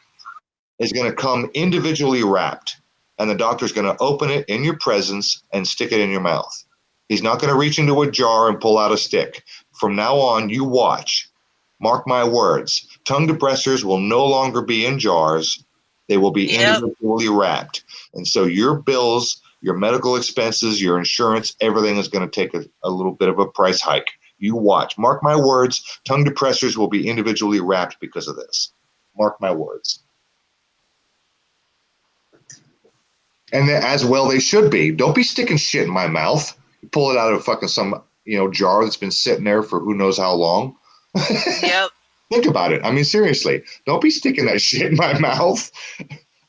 S1: is going to come individually wrapped. And the doctor's going to open it in your presence and stick it in your mouth. He's not going to reach into a jar and pull out a stick. From now on, you watch. Mark my words. Tongue depressors will no longer be in jars. They will be individually wrapped. And so your bills, your medical expenses, your insurance, everything is going to take a little bit of a price hike. You watch. Mark my words. Tongue depressors will be individually wrapped because of this. Mark my words. And as well they should be. Don't be sticking shit in my mouth. Pull it out of fucking some jar that's been sitting there for who knows how long.
S3: Yep.
S1: Think about it. I mean, seriously, don't be sticking that shit in my mouth.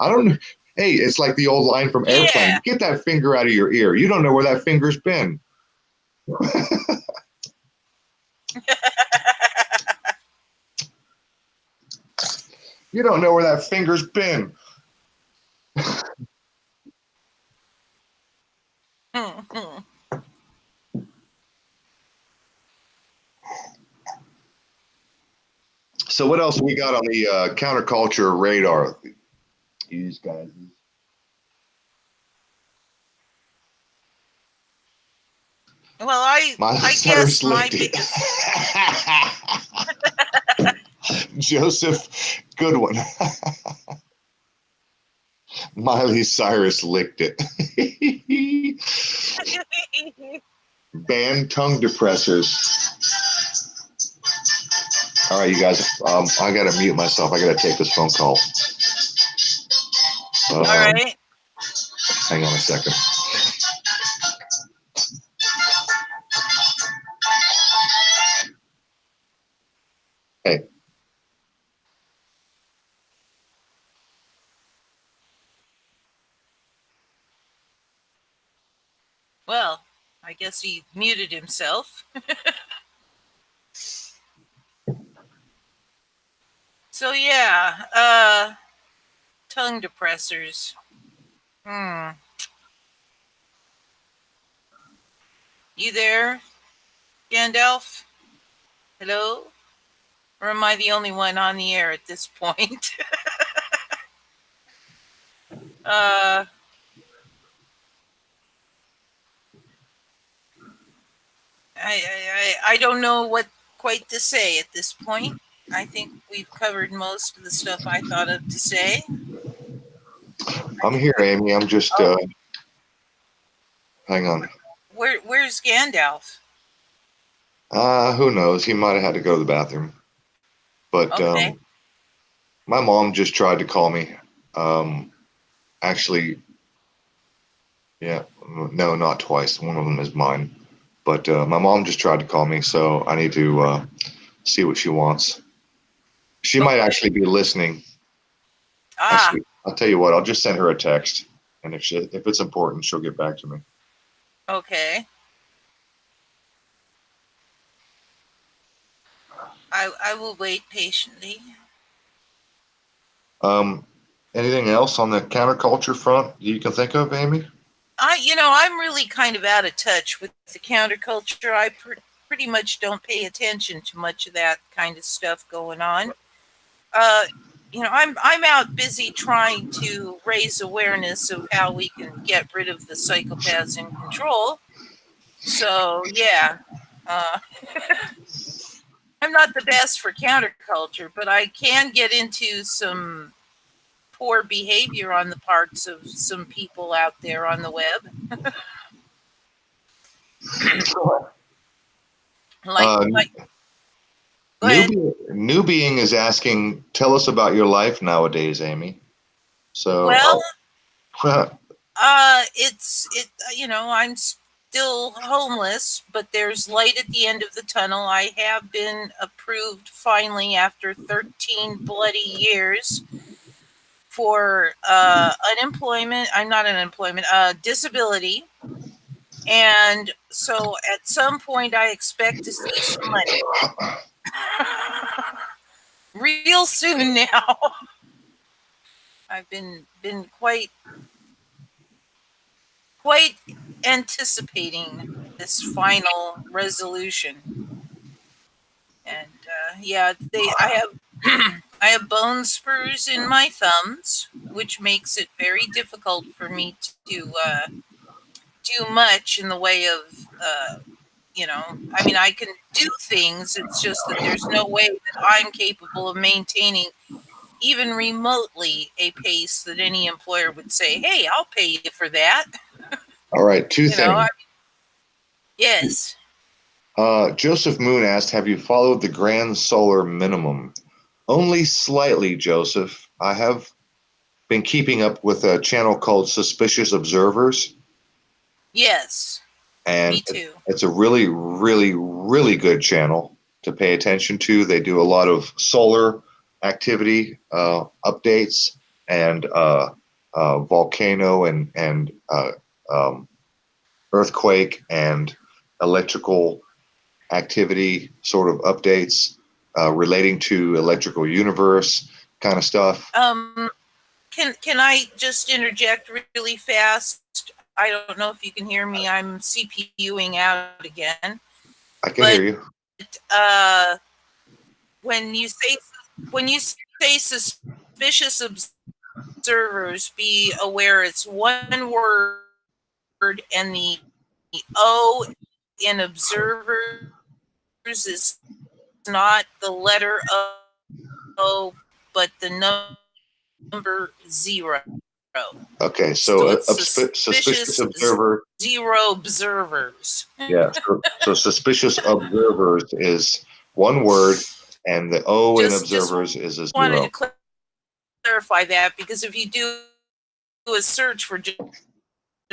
S1: I don't know. Hey, it's like the old line from Airplane.
S3: Yeah.
S1: Get that finger out of your ear. You don't know where that finger's been. You don't know where that finger's been. So what else we got on the counterculture radar? These guys.
S3: Well, I guess my biggest.
S1: Joseph, good one. Miley Cyrus licked it. Ban tongue depressors. All right, you guys. I gotta mute myself. I gotta take this phone call.
S3: All right.
S1: Hang on a second. Hey.
S3: Well, I guess he muted himself. So yeah, tongue depressors. You there, Gandalf? Hello? Or am I the only one on the air at this point? I don't know what quite to say at this point. I think we've covered most of the stuff I thought of to say.
S1: I'm here, Amy. I'm just hang on.
S3: Where's Gandalf?
S1: Who knows? He might have had to go to the bathroom. But
S3: Okay.
S1: my mom just tried to call me. Actually, yeah, no, not twice. One of them is mine. But my mom just tried to call me, so I need to see what she wants. She might actually be listening. Actually, I'll tell you what. I'll just send her a text, and if it's important, she'll get back to me.
S3: Okay. I will wait patiently.
S1: Anything else on the counterculture front you can think of, Amy?
S3: I'm really kind of out of touch with the counterculture. I pretty much don't pay attention to much of that kind of stuff going on. I'm out busy trying to raise awareness of how we can get rid of the psychopaths in control. So yeah, I'm not the best for counterculture, but I can get into some poor behavior on the parts of some people out there on the web.
S1: New Being is asking, tell us about your life nowadays, Amy. So
S3: I'm still homeless, but there's light at the end of the tunnel. I have been approved finally after 13 bloody years for unemployment. I'm not unemployment, disability. And so at some point I expect to see some money. Real soon now. I've been quite anticipating this final resolution. And I have bone spurs in my thumbs, which makes it very difficult for me to do much in the way of I can do things. It's just that there's no way that I'm capable of maintaining even remotely a pace that any employer would say, hey, I'll pay you for that.
S1: All right, two things.
S3: Yes.
S1: Joseph Moon asked, have you followed the Grand Solar Minimum? Only slightly, Joseph. I have been keeping up with a channel called Suspicious Observers.
S3: Yes.
S1: And
S3: Me too.
S1: it's a really, really, really good channel to pay attention to. They do a lot of solar activity updates and volcano and earthquake and electrical activity sort of updates relating to electrical universe kind of stuff.
S3: Can I just interject really fast? I don't know if you can hear me. I'm CPUing out again.
S1: I can hear you.
S3: When you say suspicious observers, be aware it's one word, and the O in observers is not the letter O, but the number 0.
S1: Okay, so
S3: suspicious
S1: observer.
S3: 0 observers.
S1: Yeah, so suspicious observers is one word, and the O in observers is a 0.
S3: Wanted to clarify that, because if you do a search for just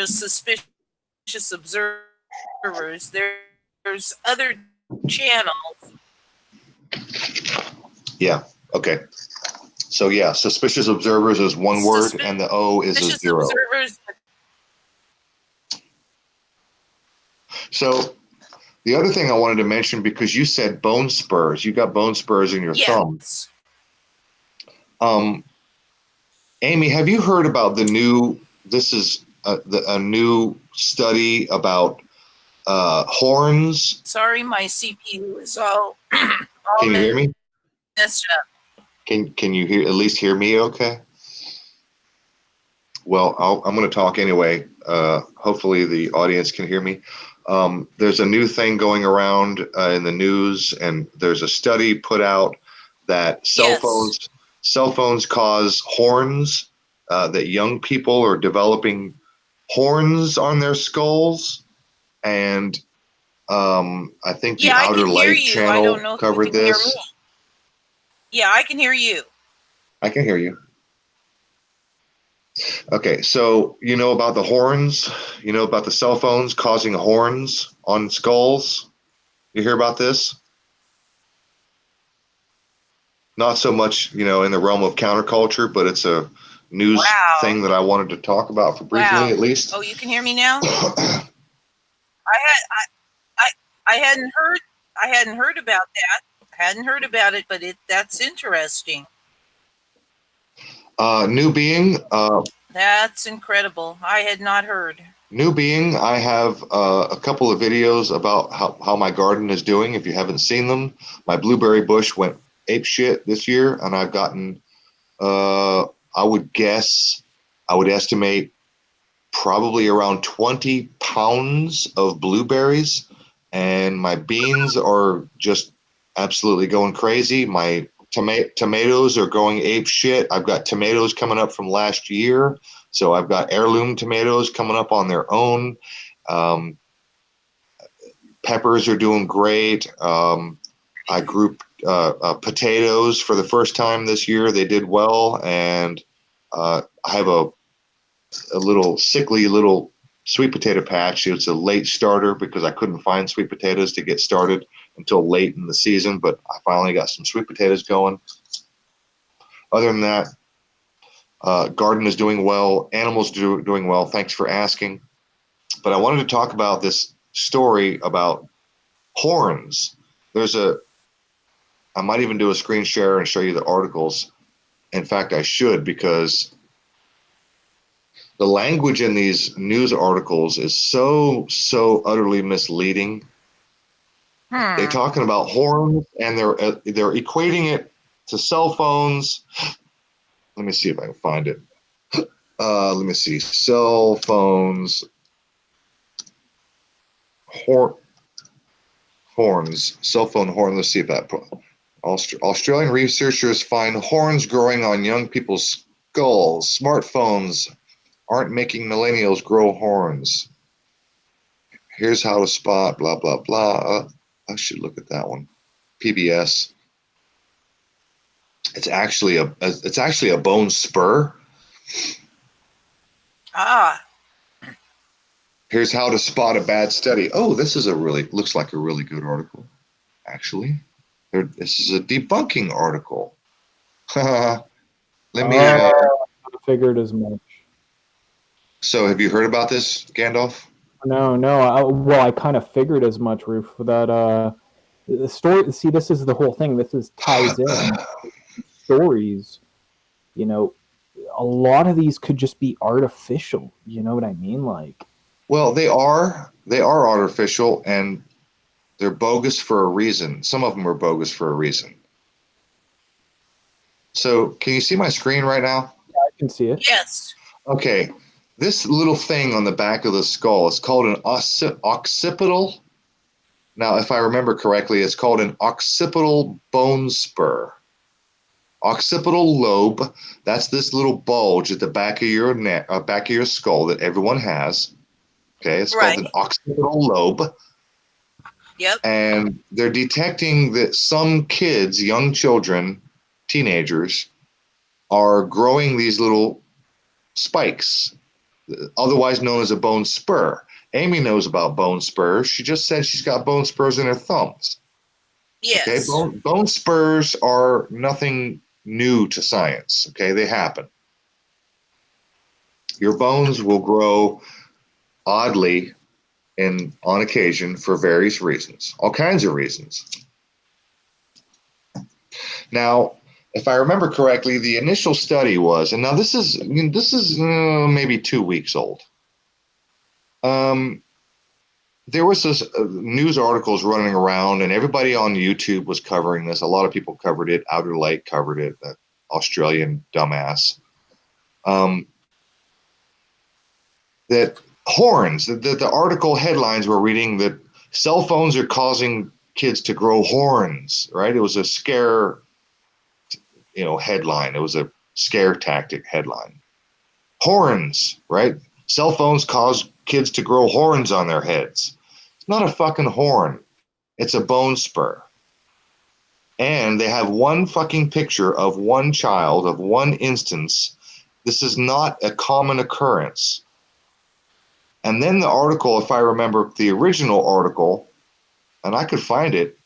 S3: suspicious observers, there's other channels.
S1: Yeah. Okay. So yeah, suspicious observers is one word, and the O is a 0.
S3: Observers.
S1: So the other thing I wanted to mention, because you said bone spurs, you got bone spurs in your thumb. Amy, have you heard about the new? This is a new study about horns.
S3: Sorry, my CPU is all.
S1: Can you hear me?
S3: Messed up.
S1: Can you at least hear me? Okay. Well, I'm going to talk anyway. Hopefully the audience can hear me. There's a new thing going around in the news, and there's a study put out that cell phones cause horns, that young people are developing horns on their skulls. And I think the Outer Light channel covered this.
S3: Yeah, I can hear you.
S1: I can hear you. Okay, so you know about the horns? You know about the cell phones causing horns on skulls? You hear about this? Not so much, in the realm of counterculture, but it's a news thing that I wanted to talk about for briefly, at least.
S3: Oh, you can hear me now? I hadn't heard about that. I hadn't heard about it, but that's interesting.
S1: New being.
S3: That's incredible. I had not heard.
S1: New being. I have a couple of videos about how my garden is doing. If you haven't seen them, my blueberry bush went ape shit this year, and I've gotten, I would estimate probably around 20 pounds of blueberries, and my beans are just absolutely going crazy. My tomatoes are going ape shit. I've got tomatoes coming up from last year, so I've got heirloom tomatoes coming up on their own. Peppers are doing great. I grew potatoes for the first time this year. They did well, and I have a little sickly little sweet potato patch. It's a late starter because I couldn't find sweet potatoes to get started until late in the season, but I finally got some sweet potatoes going. Other than that, garden is doing well. Animals doing well. Thanks for asking. But I wanted to talk about this story about horns. I might even do a screen share and show you the articles. In fact, I should, because the language in these news articles is so utterly misleading. They're talking about horns, and they're equating it to cell phones. Let me see if I can find it. Let me see. Cell phones. Horns. Cell phone horn. Let's see if that. Australian researchers find horns growing on young people's skulls. Smartphones aren't making millennials grow horns. Here's how to spot blah blah blah. I should look at that one. PBS. It's actually a bone spur. Here's how to spot a bad study. Oh, this is looks like a really good article, actually. This is a debunking article. Let me.
S2: I figured as much.
S1: So, have you heard about this, Gandalf?
S2: No. Well, I kind of figured as much, Roof. That the story. See, this is the whole thing. Ties in stories. You know, a lot of these could just be artificial. You know what I mean? Like,
S1: well, they are artificial, and they're bogus for a reason. Some of them are bogus for a reason. So, can you see my screen right now?
S2: yeah, I can see it.
S3: Yes.
S1: Okay. This little thing on the back of the skull is called an occipital. Now, if I remember correctly, it's called an occipital bone spur. Occipital lobe, that's this little bulge at the back of your neck, back of your skull that everyone has. Okay, it's called an occipital lobe.
S3: Yep.
S1: And they're detecting that some kids, young children, teenagers, are growing these little spikes, otherwise known as a bone spur. Amy knows about bone spurs. She just said she's got bone spurs in her thumbs.
S3: Yes.
S1: Okay, bone spurs are nothing new to science. Okay, they happen. Your bones will grow oddly on occasion for various reasons, all kinds of reasons. Now, if I remember correctly, the initial study was, and now this is maybe 2 weeks old. There was this news articles running around, and everybody on YouTube was covering this. A lot of people covered it. Outer Light covered it. That Australian dumbass. That horns. The article headlines were reading that cell phones are causing kids to grow horns. Right? It was a scare, headline. It was a scare tactic headline. Horns. Right? Cell phones cause kids to grow horns on their heads. It's not a fucking horn. It's a bone spur. And they have one fucking picture of one child, of one instance. This is not a common occurrence. And then the article, if I remember the original article, and I could find it.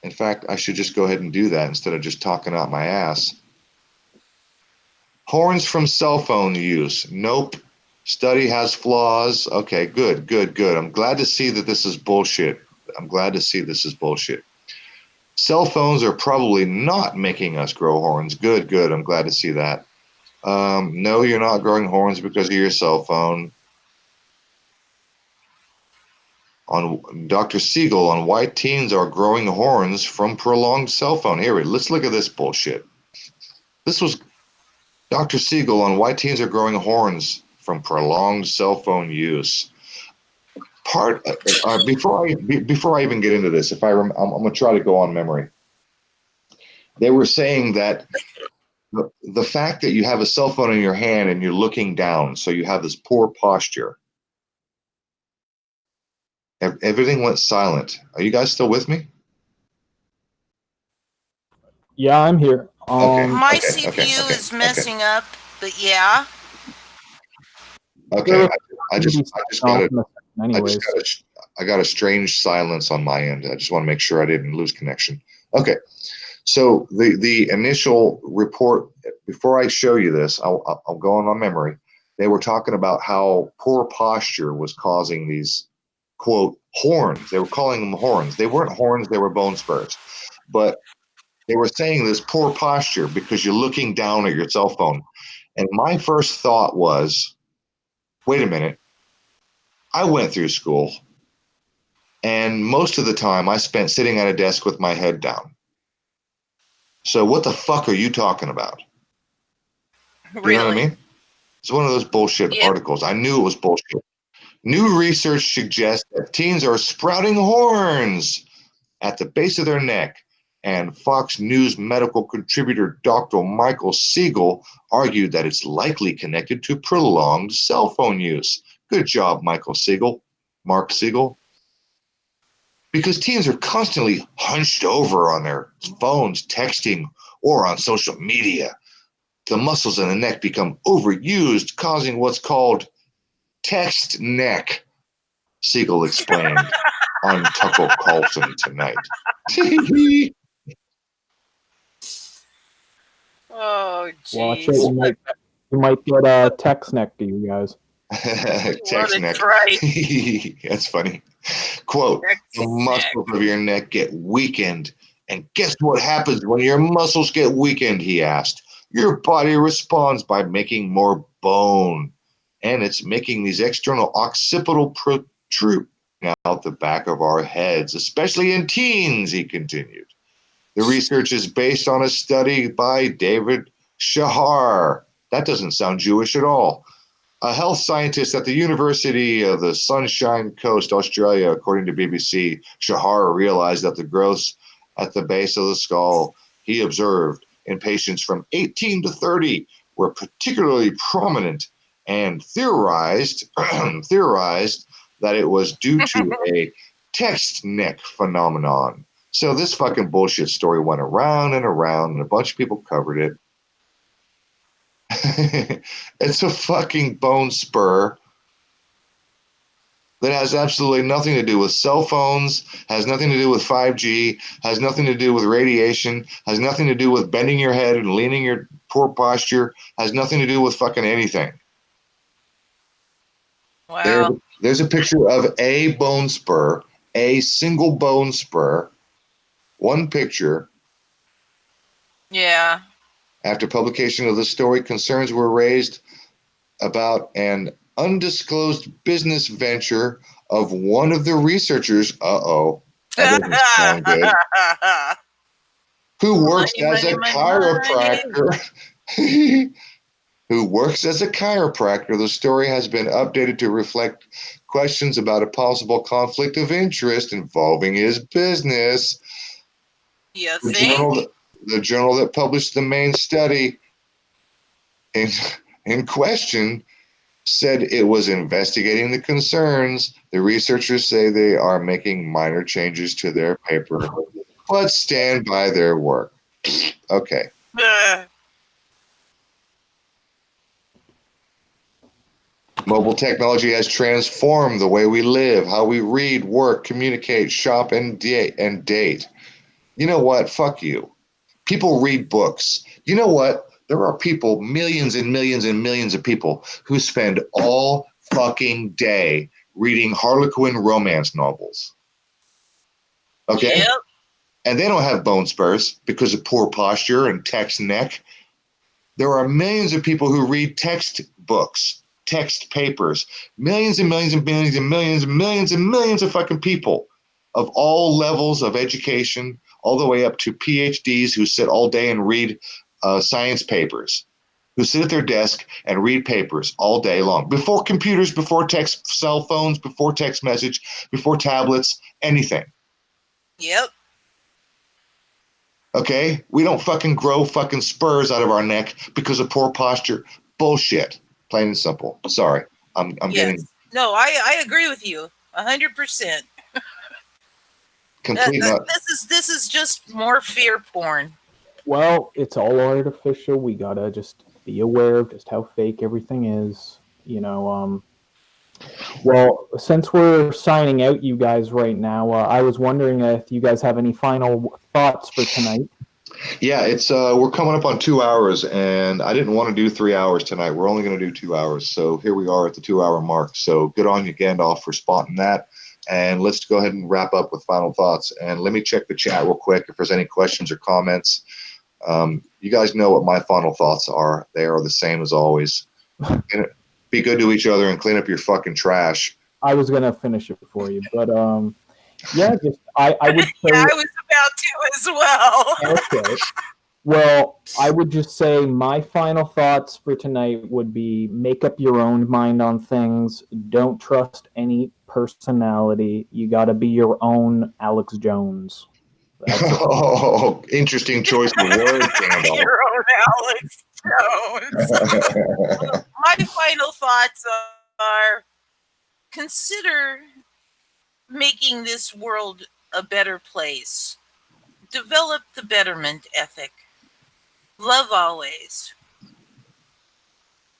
S1: In fact, I should just go ahead and do that instead of just talking out my ass. Horns from cell phone use. Nope. Study has flaws. Okay, good. I'm glad to see that this is bullshit. Cell phones are probably not making us grow horns. Good. I'm glad to see that. No, you're not growing horns because of your cell phone. On Dr. Siegel on why teens are growing horns from prolonged cell phone. Here, let's look at this bullshit. This was Dr. Siegel on why teens are growing horns from prolonged cell phone use. Before I even get into this, I'm going to try to go on memory. They were saying that the fact that you have a cell phone in your hand and you're looking down, so you have this poor posture. Everything went silent. Are you guys still with me?
S2: Yeah, I'm here.
S3: My CPU is messing up, but yeah.
S1: Okay, I got a strange silence on my end. I just want to make sure I didn't lose connection. Okay, so the initial report, before I show you this, I'll go on my memory. They were talking about how poor posture was causing these, quote, horns. They were calling them horns. They weren't horns, they were bone spurs. But they were saying this poor posture because you're looking down at your cell phone. And my first thought was, wait a minute. I went through school, and most of the time I spent sitting at a desk with my head down. So what the fuck are you talking about?
S3: Really?
S1: You know what I mean? It's one of those bullshit articles. I knew it was bullshit. New research suggests that teens are sprouting horns at the base of their neck. And Fox News medical contributor Dr. Michael Siegel argued that it's likely connected to prolonged cell phone use. Good job, Mark Siegel. Because teens are constantly hunched over on their phones, texting, or on social media. The muscles in the neck become overused, causing what's called text neck, Siegel explained on Tucker Carlson tonight.
S3: Oh,
S2: Watch it.
S3: jeez.
S2: You might get a text neck to you guys.
S1: Text neck.
S3: Right.
S1: That's funny. Quote,
S3: Text
S1: the muscles of your neck get weakened. And guess what happens when your muscles get weakened, he asked. Your body responds by making more bone. And it's making these external occipital protrude out the back of our heads, especially in teens, he continued. The research is based on a study by David Shahar. That doesn't sound Jewish at all. A health scientist at the University of the Sunshine Coast, Australia, according to BBC. Shahar realized that the growths at the base of the skull he observed in patients from 18 to 30 were particularly prominent and theorized that it was due to a text neck phenomenon. So this fucking bullshit story went around and around, and a bunch of people covered it. It's a fucking bone spur that has absolutely nothing to do with cell phones, has nothing to do with 5G, has nothing to do with radiation, has nothing to do with bending your head and leaning your poor posture, has nothing to do with fucking anything.
S3: Wow.
S1: There's a picture of a bone spur, a single bone spur, one picture.
S3: Yeah.
S1: After publication of the story, concerns were raised about an undisclosed business venture of one of the researchers. That doesn't sound good. Who works as a chiropractor. Who works as a chiropractor. The story has been updated to reflect questions about a possible conflict of interest involving his business.
S3: You
S1: The
S3: think?
S1: journal that published the main study in question said it was investigating the concerns. The researchers say they are making minor changes to their paper, but stand by their work. Okay. Mobile technology has transformed the way we live, how we read, work, communicate, shop, and date. You know what? Fuck you. People read books. You know what? There are people, millions and millions and millions of people who spend all fucking day reading Harlequin romance novels. Okay?
S3: Yep.
S1: And they don't have bone spurs because of poor posture and text neck. There are millions of people who read textbooks, text papers, millions and millions and millions and millions and millions and millions of fucking people of all levels of education, all the way up to PhDs who sit all day and read science papers, who sit at their desk and read papers all day long. Before computers, before text, cell phones, before text message, before tablets, anything.
S3: Yep.
S1: Okay? We don't fucking grow fucking spurs out of our neck because of poor posture. Bullshit. Plain and simple. Sorry. I'm getting...
S3: No, I agree with you 100%. This is just more fear porn.
S2: Well, it's all artificial. We gotta just be aware of just how fake everything is. Well, since we're signing out, you guys, right now, I was wondering if you guys have any final thoughts for tonight.
S1: Yeah, it's we're coming up on 2 hours, and I didn't want to do 3 hours tonight. We're only going to do 2 hours, so here we are at the 2 hour mark. So good on you, Gandalf, for spotting that. And let's go ahead and wrap up with final thoughts. And let me check the chat real quick if there's any questions or comments. You guys know what my final thoughts are. They are the same as always. Be good to each other and clean up your fucking trash.
S2: I was gonna finish it for you, but yeah, just I would say.
S3: Yeah, I was about to as well.
S2: Okay. Well, I would just say my final thoughts for tonight would be: make up your own mind on things. Don't trust any personality. You got to be your own Alex Jones.
S1: Oh, interesting choice of words.
S3: Your own Alex Jones. My final thoughts are: consider making this world a better place. Develop the betterment ethic. Love always.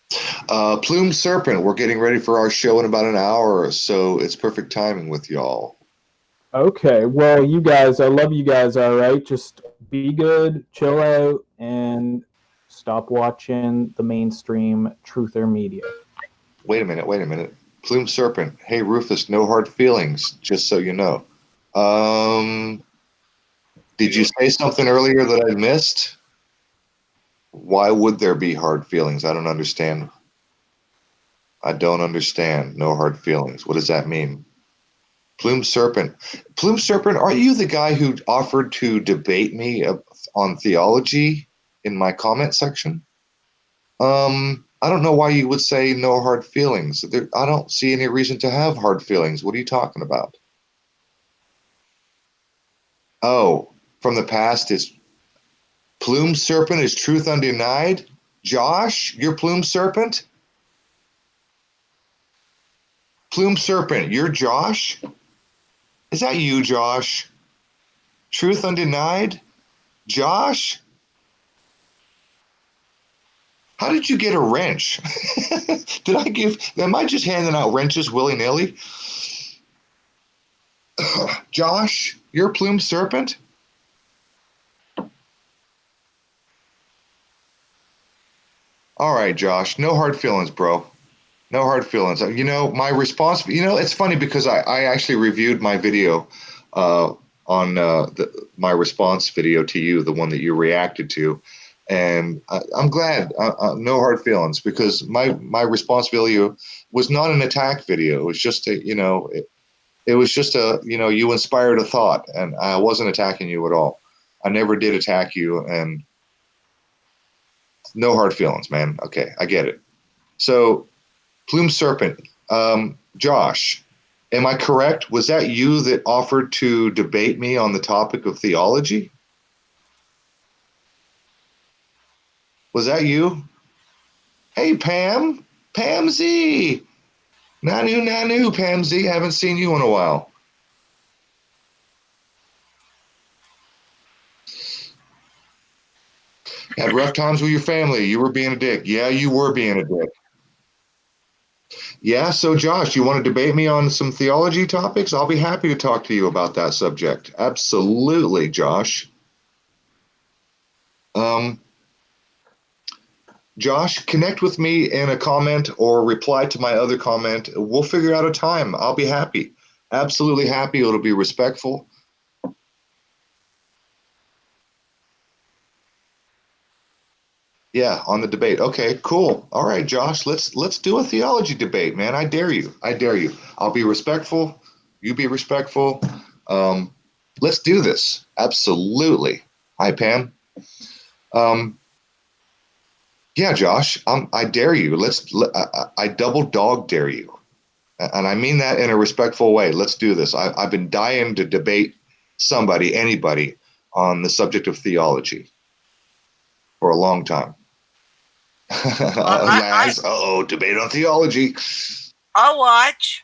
S1: Plume Serpent, we're getting ready for our show in about an hour, so it's perfect timing with y'all.
S2: Okay, well, you guys, I love you guys, all right? Just be good, chill out, and stop watching the mainstream truther media.
S1: Wait a minute. Plume Serpent, hey Rufus, no hard feelings, just so you know. Did you say something earlier that I missed? Why would there be hard feelings? I don't understand. I don't understand. No hard feelings. What does that mean? Plume Serpent. Plume Serpent, are you the guy who offered to debate me on theology in my comment section? I don't know why you would say no hard feelings. I don't see any reason to have hard feelings. What are you talking about? Oh, from the past is Plume Serpent is truth undenied? Josh, you're Plume Serpent? Plume Serpent, you're Josh? Is that you, Josh? Truth undenied? Josh? How did you get a wrench? Am I just handing out wrenches willy-nilly? Josh, you're Plume Serpent? All right, Josh, no hard feelings, bro. No hard feelings. You know, my response, it's funny because I actually reviewed my video on my response video to you, the one that you reacted to. And I'm glad, no hard feelings, because my response video was not an attack video. It was just it was just you inspired a thought, and I wasn't attacking you at all. I never did attack you, and no hard feelings, man. Okay, I get it. So, Plume Serpent, Josh, am I correct? Was that you that offered to debate me on the topic of theology? Was that you? Hey, Pam. Pam Z. Nanu, Pam Z. Haven't seen you in a while. Had rough times with your family. You were being a dick. Yeah, you were being a dick. Yeah, so Josh, you want to debate me on some theology topics? I'll be happy to talk to you about that subject. Absolutely, Josh. Josh, connect with me in a comment or reply to my other comment. We'll figure out a time. I'll be happy. Absolutely happy. It'll be respectful. Yeah, on the debate. Okay, cool. All right, Josh, let's do a theology debate, man. I dare you. I dare you. I'll be respectful. You be respectful. Let's do this. Absolutely. Hi, Pam. Yeah, Josh, I dare you. I double dog dare you. And I mean that in a respectful way. Let's do this. I've been dying to debate anybody on the subject of theology for a long time. Laz, debate on theology.
S3: I'll watch.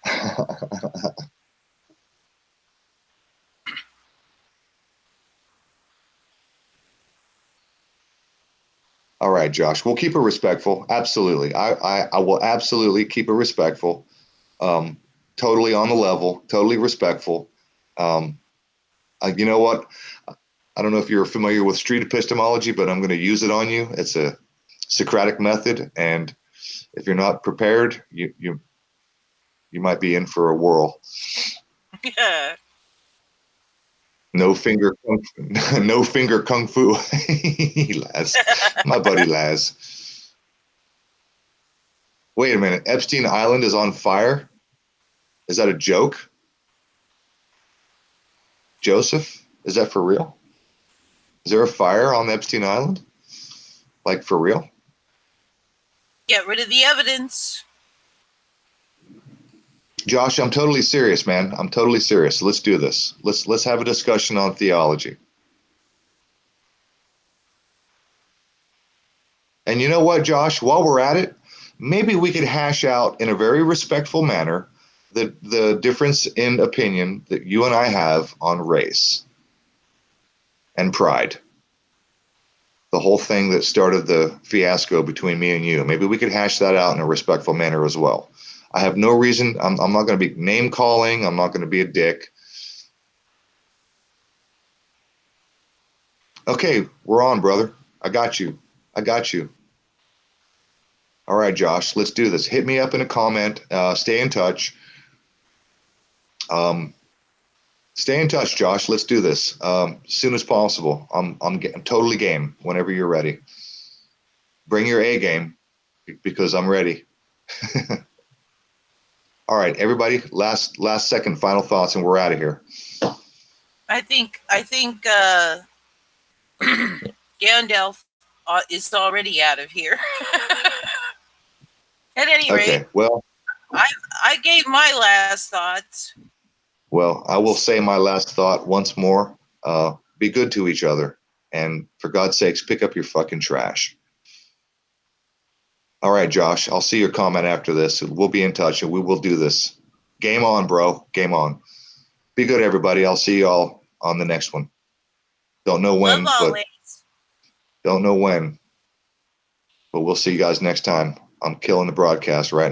S1: All right, Josh, we'll keep it respectful. Absolutely. I will absolutely keep it respectful. Totally on the level, totally respectful. You know what? I don't know if you're familiar with street epistemology, but I'm going to use it on you. It's a Socratic method, and if you're not prepared, you might be in for a whirl.
S3: Yeah.
S1: No finger kung fu. Laz, my buddy Laz. Wait a minute, Epstein Island is on fire? Is that a joke? Joseph, is that for real? Is there a fire on Epstein Island? Like, for real?
S3: Get rid of the evidence.
S1: Josh, I'm totally serious, man. I'm totally serious. Let's do this. Let's have a discussion on theology. And you know what, Josh? While we're at it, maybe we could hash out in a very respectful manner the difference in opinion that you and I have on race and pride. the whole thing that started the fiasco between me and you. Maybe we could hash that out in a respectful manner as well. I have no reason. I'm not going to be name calling. I'm not going to be a dick. Okay, we're on, brother. I got you. All right, Josh, let's do this. Hit me up in a comment. Stay in touch. Stay in touch, Josh. Let's do this as soon as possible. I'm totally game whenever you're ready. Bring your A game because I'm ready. All right, everybody. Last second, final thoughts, and we're out of here.
S3: I think Gandalf is already out of here. At any rate,
S1: okay. Well,
S3: I gave my last thoughts.
S1: Well, I will say my last thought once more. Be good to each other, and for God's sakes, pick up your fucking trash. All right, Josh. I'll see your comment after this. We'll be in touch, and we will do this. Game on, bro. Game on. Be good, everybody. I'll see y'all on the next one. Don't know when, but we'll see you guys next time. I'm killing the broadcast right now.